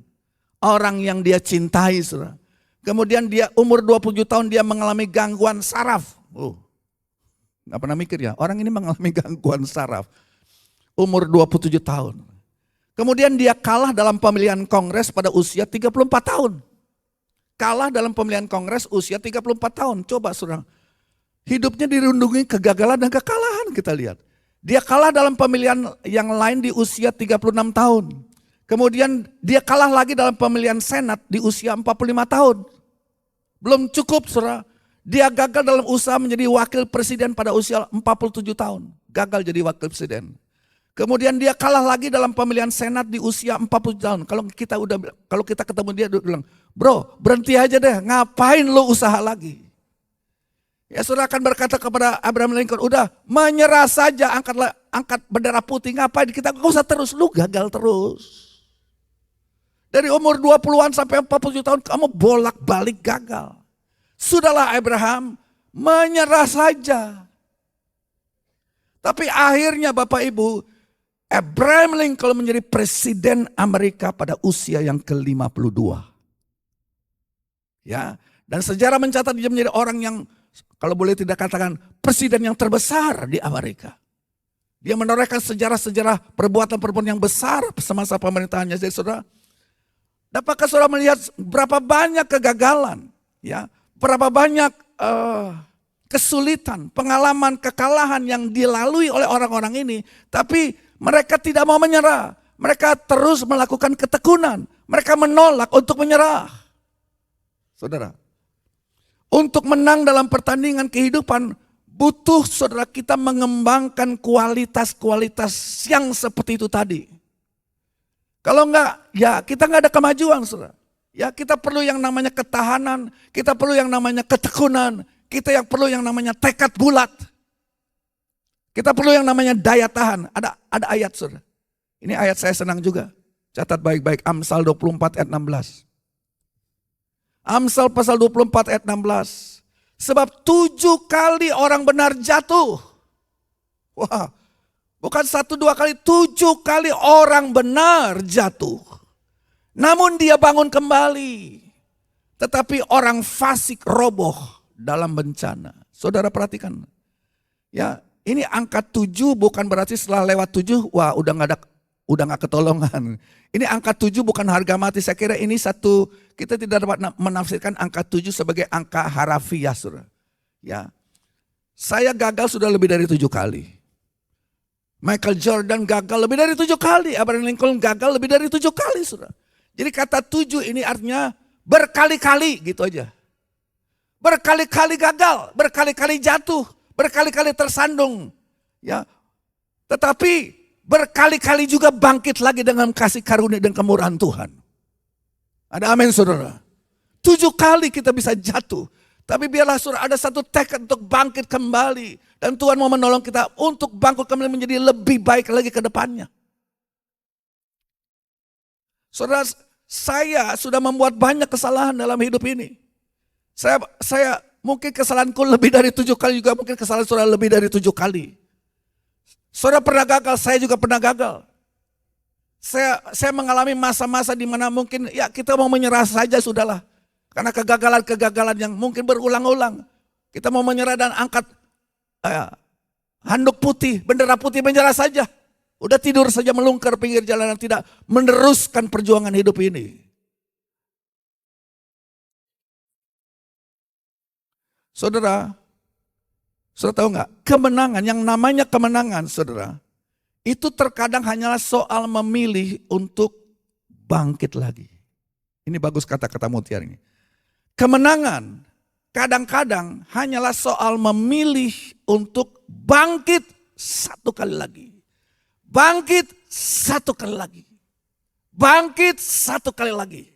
orang yang dia cintai. Saudara. Kemudian dia umur 27 tahun dia mengalami gangguan saraf. Nggak pernah mikir ya, orang ini mengalami gangguan saraf. Umur 27 tahun. Kemudian dia kalah dalam pemilihan kongres pada usia 34 tahun. Kalah dalam pemilihan kongres usia 34 tahun. Coba saudara, hidupnya dirundungi kegagalan dan kekalahan kita lihat. Dia kalah dalam pemilihan yang lain di usia 36 tahun. Kemudian dia kalah lagi dalam pemilihan senat di usia 45 tahun. Belum cukup saudara, dia gagal dalam usaha menjadi wakil presiden pada usia 47 tahun. Gagal jadi wakil presiden. Kemudian dia kalah lagi dalam pemilihan senat di usia 40 tahun. Kalau kita ketemu dia bilang, "Bro, berhenti aja deh, ngapain lo usaha lagi?" Ya saudara akan berkata kepada Abraham Lincoln, "Udah, menyerah saja, angkat bendera putih, ngapain kita gak usah terus, lu gagal terus." Dari umur 20-an sampai 40 tahun kamu bolak-balik gagal. Sudahlah Abraham, menyerah saja. Tapi akhirnya Bapak Ibu, Abraham Lincoln menjadi presiden Amerika pada usia yang ke-52. Ya, dan sejarah mencatat dia menjadi orang yang, kalau boleh tidak katakan, presiden yang terbesar di Amerika. Dia menorehkan sejarah-sejarah perbuatan-perbuatan yang besar semasa pemerintahannya. Jadi saudara, dapatkah saudara melihat berapa banyak kegagalan, ya, berapa banyak kesulitan, pengalaman, kekalahan yang dilalui oleh orang-orang ini, tapi mereka tidak mau menyerah. Mereka terus melakukan ketekunan. Mereka menolak untuk menyerah. Saudara, untuk menang dalam pertandingan kehidupan, butuh saudara kita mengembangkan kualitas-kualitas yang seperti itu tadi. Kalau enggak, ya kita enggak ada kemajuan saudara. Ya kita perlu yang namanya ketahanan, kita perlu yang namanya ketekunan, kita yang perlu yang namanya tekad bulat. Kita perlu yang namanya daya tahan. Ada ayat saudara. Ini ayat saya senang juga. Catat baik-baik, Amsal 24 ayat 16. Amsal pasal 24 ayat 16. Sebab 7 kali orang benar jatuh. Wah, bukan 1-2 kali, 7 kali orang benar jatuh. Namun dia bangun kembali. Tetapi orang fasik roboh dalam bencana. Saudara perhatikan. Ya, ini angka 7 bukan berarti setelah lewat 7, wah udah gak ketolongan. Ini angka 7 bukan harga mati. Saya kira ini kita tidak dapat menafsirkan angka 7 sebagai angka harafiah, saudara. Ya, saya gagal sudah lebih dari 7 kali. Michael Jordan gagal lebih dari 7 kali. Abraham Lincoln gagal lebih dari 7 kali, saudara. Jadi kata 7 ini artinya berkali-kali gitu aja. Berkali-kali gagal, berkali-kali jatuh, berkali-kali tersandung. Ya, tetapi berkali-kali juga bangkit lagi dengan kasih karunia dan kemurahan Tuhan. Ada amin saudara. 7 kali kita bisa jatuh. Tapi biarlah saudara ada satu tekad untuk bangkit kembali. Dan Tuhan mau menolong kita untuk bangkit kembali menjadi lebih baik lagi ke depannya. Saudara, saya sudah membuat banyak kesalahan dalam hidup ini. Saya mungkin kesalahanku lebih dari 7 kali juga, mungkin kesalahan saudara lebih dari 7 kali. Saudara pernah gagal, saya juga pernah gagal. Saya mengalami masa-masa di mana mungkin ya kita mau menyerah saja sudahlah. Karena kegagalan-kegagalan yang mungkin berulang-ulang. Kita mau menyerah dan angkat handuk putih, bendera putih, menyerah saja. Udah tidur saja melungker pinggir jalan dan tidak meneruskan perjuangan hidup ini. Saudara tahu nggak? Kemenangan, yang namanya kemenangan saudara, itu terkadang hanyalah soal memilih untuk bangkit lagi. Ini bagus kata-kata Mutiara ini. Kemenangan kadang-kadang hanyalah soal memilih untuk bangkit satu kali lagi. Bangkit satu kali lagi. Bangkit satu kali lagi.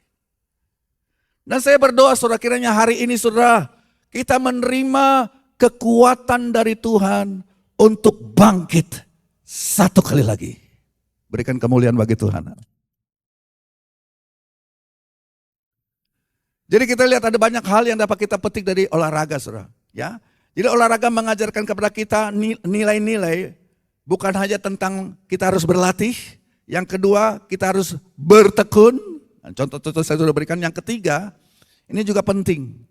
Dan saya berdoa saudara kiranya hari ini saudara, kita menerima kekuatan dari Tuhan untuk bangkit satu kali lagi. Berikan kemuliaan bagi Tuhan. Jadi kita lihat ada banyak hal yang dapat kita petik dari olahraga, saudara. Ya, jadi olahraga mengajarkan kepada kita nilai-nilai, bukan hanya tentang kita harus berlatih. Yang kedua, kita harus bertekun. Contoh-contoh saya sudah berikan. Yang ketiga, ini juga penting.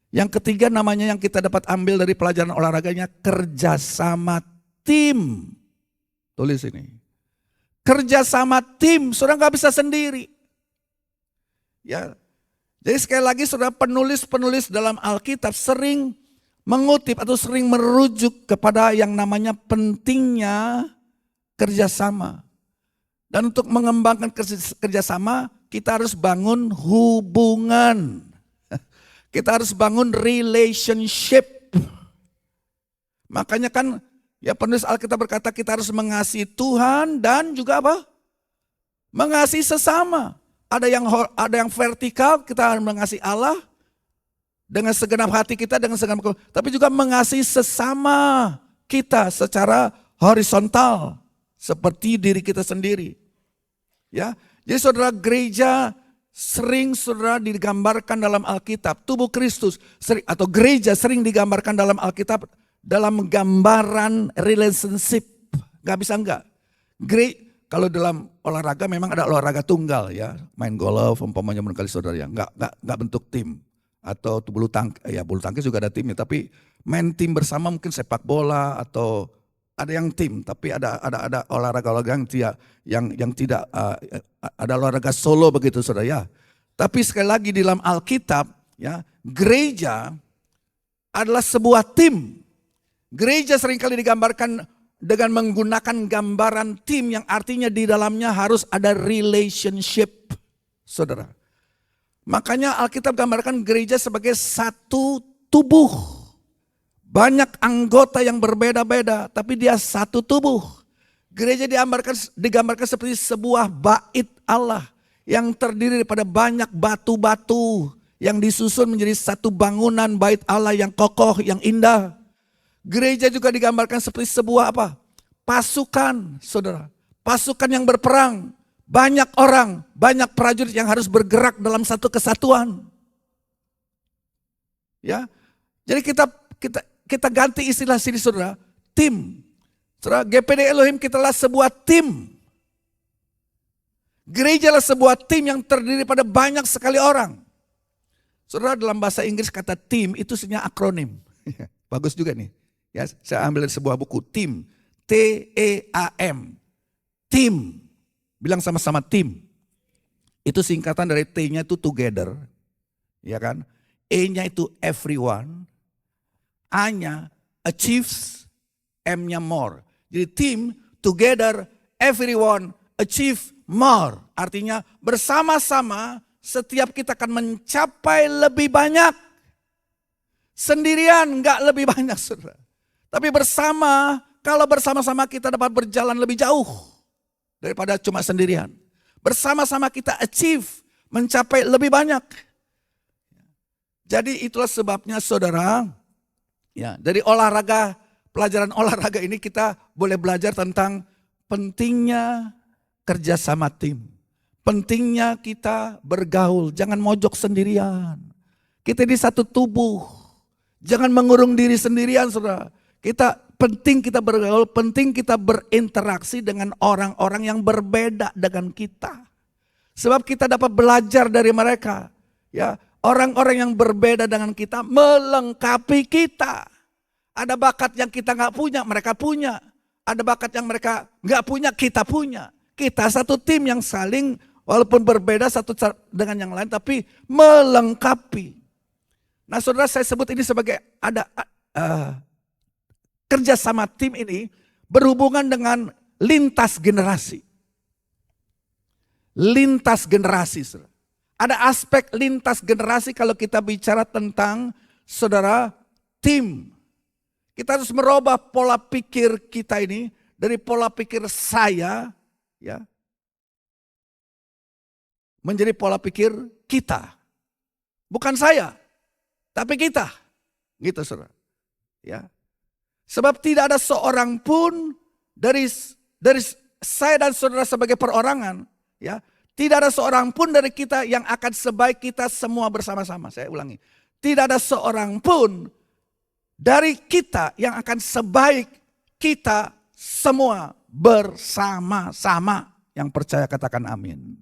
Yang ketiga namanya yang kita dapat ambil dari pelajaran olahraganya, kerjasama tim. Tulis ini. Kerjasama tim, saudara nggak bisa sendiri. Ya, jadi sekali lagi saudara, penulis-penulis dalam Alkitab sering mengutip atau sering merujuk kepada yang namanya pentingnya kerjasama. Dan untuk mengembangkan kerjasama, kita harus bangun hubungan. Kita harus bangun relationship. Makanya kan ya penulis Alkitab berkata kita harus mengasihi Tuhan dan juga apa? Mengasihi sesama. Ada yang vertikal, kita harus mengasihi Allah dengan segenap hati kita, dengan segenap, tapi juga mengasihi sesama kita secara horizontal seperti diri kita sendiri. Ya, jadi saudara, gereja sering saudara digambarkan dalam Alkitab, tubuh Kristus atau gereja sering digambarkan dalam Alkitab dalam gambaran relationship. Gak bisa enggak. Kalau dalam olahraga memang ada olahraga tunggal ya, main golf umpamanya barangkali saudara ya, enggak bentuk tim. Atau bulu tangkis juga ada timnya, tapi main tim bersama mungkin sepak bola atau ada yang tim, tapi ada olahraga yang tidak ada olahraga solo begitu saudara ya. Tapi sekali lagi di dalam Alkitab ya, gereja adalah sebuah tim. Gereja seringkali digambarkan dengan menggunakan gambaran tim yang artinya di dalamnya harus ada relationship, saudara. Makanya Alkitab gambarkan gereja sebagai satu tubuh. Banyak anggota yang berbeda-beda, tapi dia satu tubuh. Gereja digambarkan seperti sebuah bait Allah yang terdiri daripada banyak batu-batu yang disusun menjadi satu bangunan bait Allah yang kokoh, yang indah. Gereja juga digambarkan seperti sebuah apa? Pasukan, saudara. Pasukan yang berperang. Banyak orang, banyak prajurit yang harus bergerak dalam satu kesatuan. Ya, jadi kita ganti istilah sini saudara, tim. Saudara, GPD Elohim kitalah sebuah tim. Gereja adalah sebuah tim yang terdiri pada banyak sekali orang. Saudara, dalam bahasa Inggris kata tim itu sebenarnya akronim. Bagus juga nih. Ya, saya ambil dari sebuah buku, tim. T-E-A-M. Tim. Bilang sama-sama tim. Itu singkatan dari T-nya itu together. Ya kan? E-nya itu everyone. A-nya achieves. M-nya more. Jadi tim, together, everyone, achieve more. Artinya bersama-sama setiap kita akan mencapai lebih banyak. Sendirian enggak lebih banyak saudara. Tapi bersama, kalau bersama-sama kita dapat berjalan lebih jauh daripada cuma sendirian. Bersama-sama kita achieve, mencapai lebih banyak. Jadi itulah sebabnya saudara, ya, dari olahraga, pelajaran olahraga ini kita boleh belajar tentang pentingnya kerjasama tim. Pentingnya kita bergaul, jangan mojok sendirian. Kita di satu tubuh, jangan mengurung diri sendirian saudara. Penting kita bergaul, penting kita berinteraksi dengan orang-orang yang berbeda dengan kita. Sebab kita dapat belajar dari mereka. Ya, orang-orang yang berbeda dengan kita melengkapi kita. Ada bakat yang kita nggak punya, mereka punya. Ada bakat yang mereka nggak punya, kita punya. Kita satu tim yang saling walaupun berbeda satu dengan yang lain, tapi melengkapi. Nah saudara, saya sebut ini sebagai kerjasama tim ini berhubungan dengan lintas generasi. Lintas generasi, saudara. Ada aspek lintas generasi kalau kita bicara tentang saudara tim. Kita harus merubah pola pikir kita ini dari pola pikir saya ya menjadi pola pikir kita. Bukan saya, tapi kita. Gitu saudara. Ya. Sebab tidak ada seorang pun dari saya dan saudara sebagai perorangan, ya, Tidak ada seorang pun dari kita yang akan sebaik kita semua bersama-sama. Saya ulangi. Tidak ada seorang pun dari kita yang akan sebaik kita semua bersama-sama. Yang percaya katakan amin.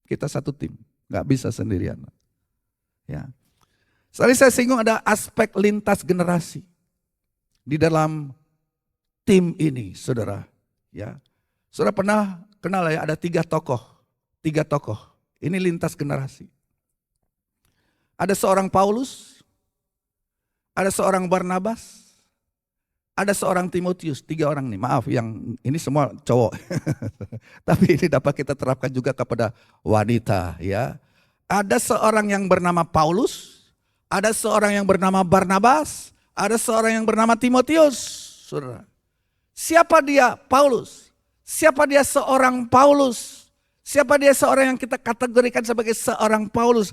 Kita satu tim, gak bisa sendirian. Ya. Tadi saya singgung ada aspek lintas generasi di dalam tim ini, saudara. Ya, saudara pernah kenal ya, ada tiga tokoh. Ini lintas generasi. Ada seorang Paulus, ada seorang Barnabas, ada seorang Timotius. 3 orang nih, maaf yang ini semua cowok. Tapi ini dapat kita terapkan juga kepada wanita ya. Ada seorang yang bernama Paulus, ada seorang yang bernama Barnabas, ada seorang yang bernama Timotius. Saudara. Siapa dia Paulus? Siapa dia seorang Paulus? Siapa dia seorang yang kita kategorikan sebagai seorang Paulus?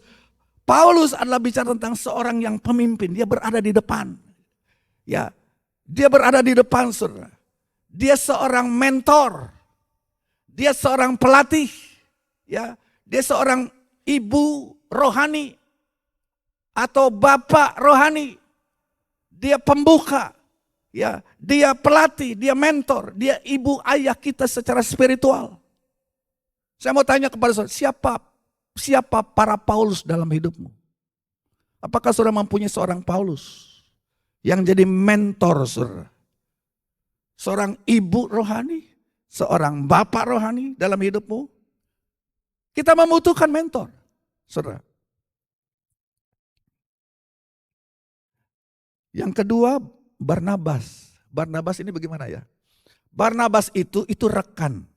Paulus adalah bicara tentang seorang yang pemimpin. Dia berada di depan. Ya, dia berada di depan, saudara. Dia seorang mentor. Dia seorang pelatih. Ya, dia seorang ibu rohani atau bapak rohani. Dia pembuka. Ya, dia pelatih, dia mentor, dia ibu ayah kita secara spiritual. Saya mau tanya kepada saudara, siapa para Paulus dalam hidupmu? Apakah saudara mempunyai seorang Paulus yang jadi mentor saudara? Seorang ibu rohani, seorang bapak rohani dalam hidupmu? Kita membutuhkan mentor, saudara. Yang kedua, Barnabas. Barnabas ini bagaimana ya? Barnabas itu rekan.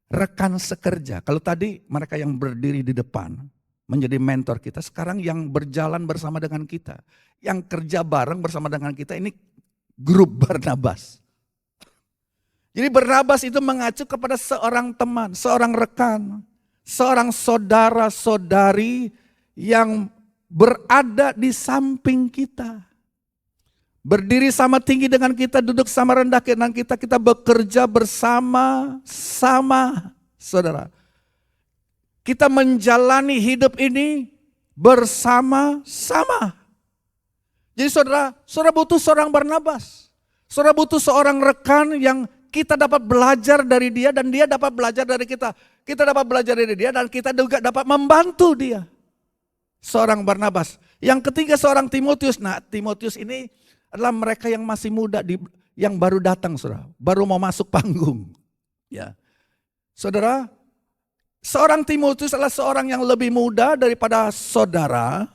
Rekan sekerja. Kalau tadi mereka yang berdiri di depan menjadi mentor kita, sekarang yang berjalan bersama dengan kita, yang kerja bareng bersama dengan kita, ini grup Barnabas. Jadi Barnabas itu mengacu kepada seorang teman, seorang rekan, seorang saudara-saudari yang berada di samping kita. Berdiri sama tinggi dengan kita, duduk sama rendah dengan kita bekerja bersama-sama, saudara. Kita menjalani hidup ini bersama-sama. Jadi saudara butuh seorang Barnabas. Saudara butuh seorang rekan yang kita dapat belajar dari dia dan dia dapat belajar dari kita. Kita dapat belajar dari dia dan kita juga dapat membantu dia. Seorang Barnabas. Yang ketiga seorang Timotius. Nah, Timotius ini adalah mereka yang masih muda, yang baru datang, saudara. Baru mau masuk panggung. Ya, saudara, seorang Timotius adalah seorang yang lebih muda daripada saudara,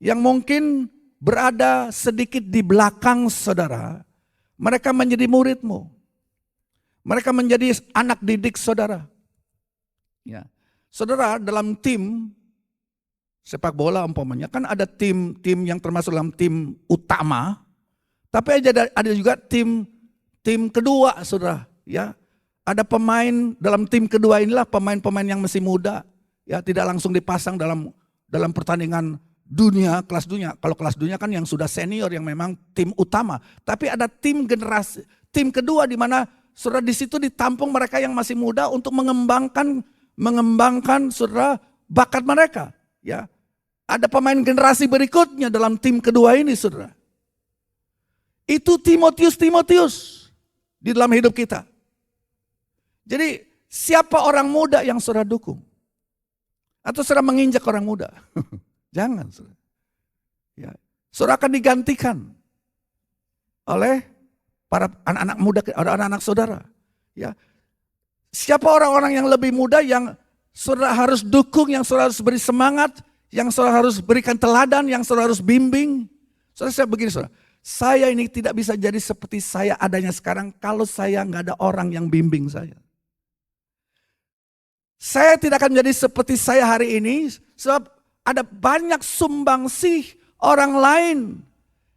yang mungkin berada sedikit di belakang saudara. Mereka menjadi muridmu. Mereka menjadi anak didik saudara. Ya, saudara, dalam tim sepak bola umpamanya kan ada tim yang termasuk dalam tim utama. Tapi ada juga tim kedua, saudara. Ya, ada pemain dalam tim kedua inilah pemain-pemain yang masih muda, ya tidak langsung dipasang dalam pertandingan dunia, kelas dunia. Kalau kelas dunia kan yang sudah senior yang memang tim utama. Tapi ada tim generasi, tim kedua di mana saudara di situ ditampung mereka yang masih muda untuk mengembangkan saudara bakat mereka. Ya, ada pemain generasi berikutnya dalam tim kedua ini, saudara. Itu Timotius di dalam hidup kita. Jadi siapa orang muda yang saudara dukung? Atau saudara menginjak orang muda? Jangan, saudara. Ya, saudara akan digantikan oleh para anak-anak muda, anak-anak saudara. Ya, siapa orang-orang yang lebih muda yang saudara harus dukung, yang saudara harus beri semangat, yang saudara harus berikan teladan, yang saudara harus bimbing? Saudara, saya begini, saudara. Saya ini tidak bisa jadi seperti saya adanya sekarang kalau saya nggak ada orang yang bimbing saya. Saya tidak akan menjadi seperti saya hari ini sebab ada banyak sumbangsih orang lain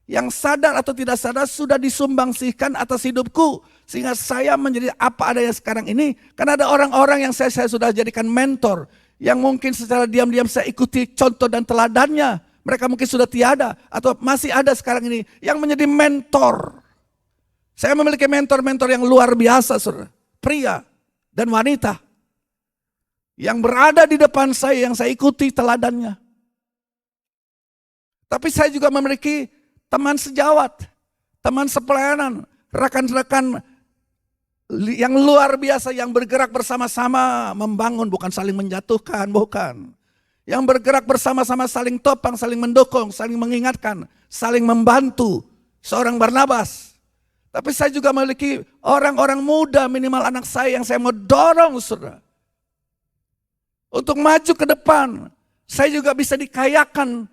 yang sadar atau tidak sadar sudah disumbangsihkan atas hidupku. Sehingga saya menjadi apa adanya sekarang ini. Karena ada orang-orang yang saya sudah jadikan mentor. Yang mungkin secara diam-diam saya ikuti contoh dan teladannya. Mereka mungkin sudah tiada atau masih ada sekarang ini yang menjadi mentor. Saya memiliki mentor-mentor yang luar biasa, saudara. Pria dan wanita. yang berada di depan saya, yang saya ikuti teladannya. Tapi saya juga memiliki teman sejawat, teman sepelayanan, rekan-rekan yang luar biasa yang bergerak bersama-sama membangun, bukan saling menjatuhkan, bukan. Yang bergerak bersama-sama saling topang, saling mendukung, saling mengingatkan, saling membantu. Seorang Barnabas. Tapi saya juga memiliki orang-orang muda, minimal anak saya yang saya mau dorong, saudara. Untuk maju ke depan. Saya juga bisa dikayakan,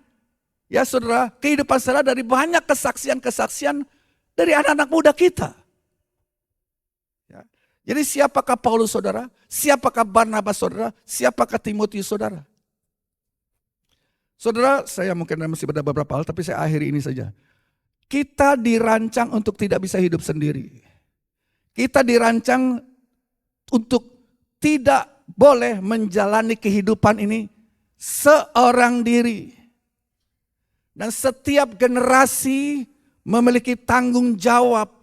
ya saudara, kehidupan saudara dari banyak kesaksian-kesaksian dari anak-anak muda kita. Ya. Jadi siapakah Paulus saudara? Siapakah Barnabas saudara? Siapakah Timotius saudara? Saudara, saya mungkin masih ada beberapa hal, tapi saya akhiri ini saja. Kita dirancang untuk tidak bisa hidup sendiri. Kita dirancang untuk tidak boleh menjalani kehidupan ini seorang diri. Dan setiap generasi memiliki tanggung jawab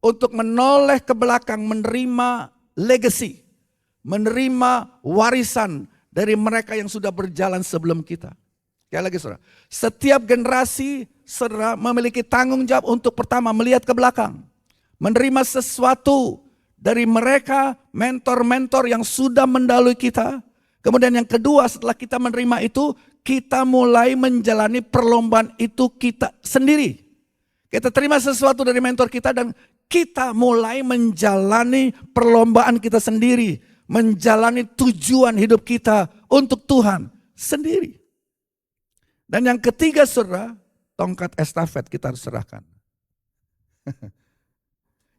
untuk menoleh ke belakang, menerima legacy, menerima warisan dari mereka yang sudah berjalan sebelum kita. Sekali lagi saudara, setiap generasi saudara memiliki tanggung jawab untuk pertama melihat ke belakang, menerima sesuatu dari mereka, mentor-mentor yang sudah mendahului kita. Kemudian yang kedua, setelah kita menerima itu, kita mulai menjalani perlombaan itu kita sendiri. Kita terima sesuatu dari mentor kita dan kita mulai menjalani perlombaan kita sendiri. Menjalani tujuan hidup kita untuk Tuhan sendiri. Dan yang ketiga saudara, tongkat estafet kita harus serahkan.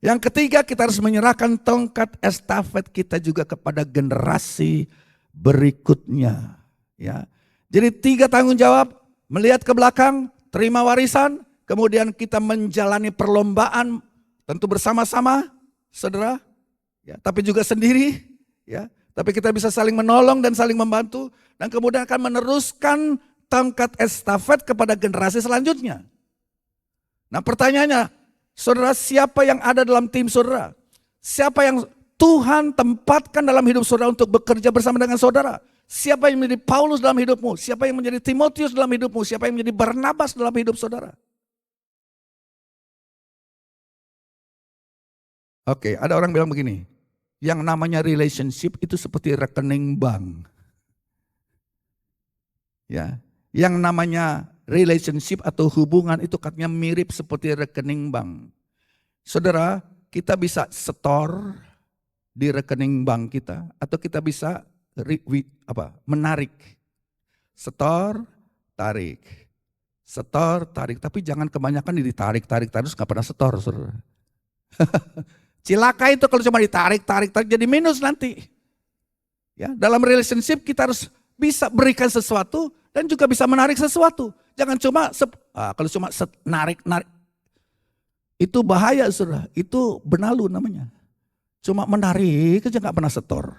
Yang ketiga kita harus menyerahkan tongkat estafet kita juga kepada generasi berikutnya. Ya. Jadi 3 tanggung jawab, melihat ke belakang, terima warisan, kemudian kita menjalani perlombaan tentu bersama-sama, saudara, ya, tapi juga sendiri, ya. Tapi kita bisa saling menolong dan saling membantu dan kemudian akan meneruskan tongkat estafet kepada generasi selanjutnya. Nah, pertanyaannya, saudara, siapa yang ada dalam tim saudara? Siapa yang Tuhan tempatkan dalam hidup saudara untuk bekerja bersama dengan saudara? Siapa yang menjadi Paulus dalam hidupmu? Siapa yang menjadi Timotius dalam hidupmu? Siapa yang menjadi Barnabas dalam hidup saudara? Oke, ada orang bilang begini, yang namanya relationship itu seperti rekening bank. Ya, yang namanya relationship atau hubungan itu katanya mirip seperti rekening bank. Saudara, kita bisa store di rekening bank kita atau kita bisa menarik. Store, tarik. Store, tarik, tapi jangan kebanyakan ditarik terus nggak pernah store, saudara. Cilaka itu kalau cuma ditarik jadi minus nanti. Ya, dalam relationship kita harus bisa berikan sesuatu dan juga bisa menarik sesuatu. Jangan cuma kalau cuma narik itu bahaya saudara. Itu benalu namanya. Cuma menarik aja nggak pernah setor.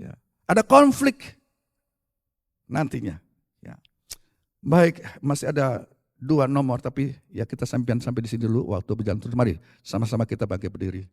Ya. Ada konflik nantinya. Ya. Baik, masih ada 2 nomor tapi ya kita sampai di sini dulu waktu berjalan terus. Mari sama-sama kita bangkit berdiri.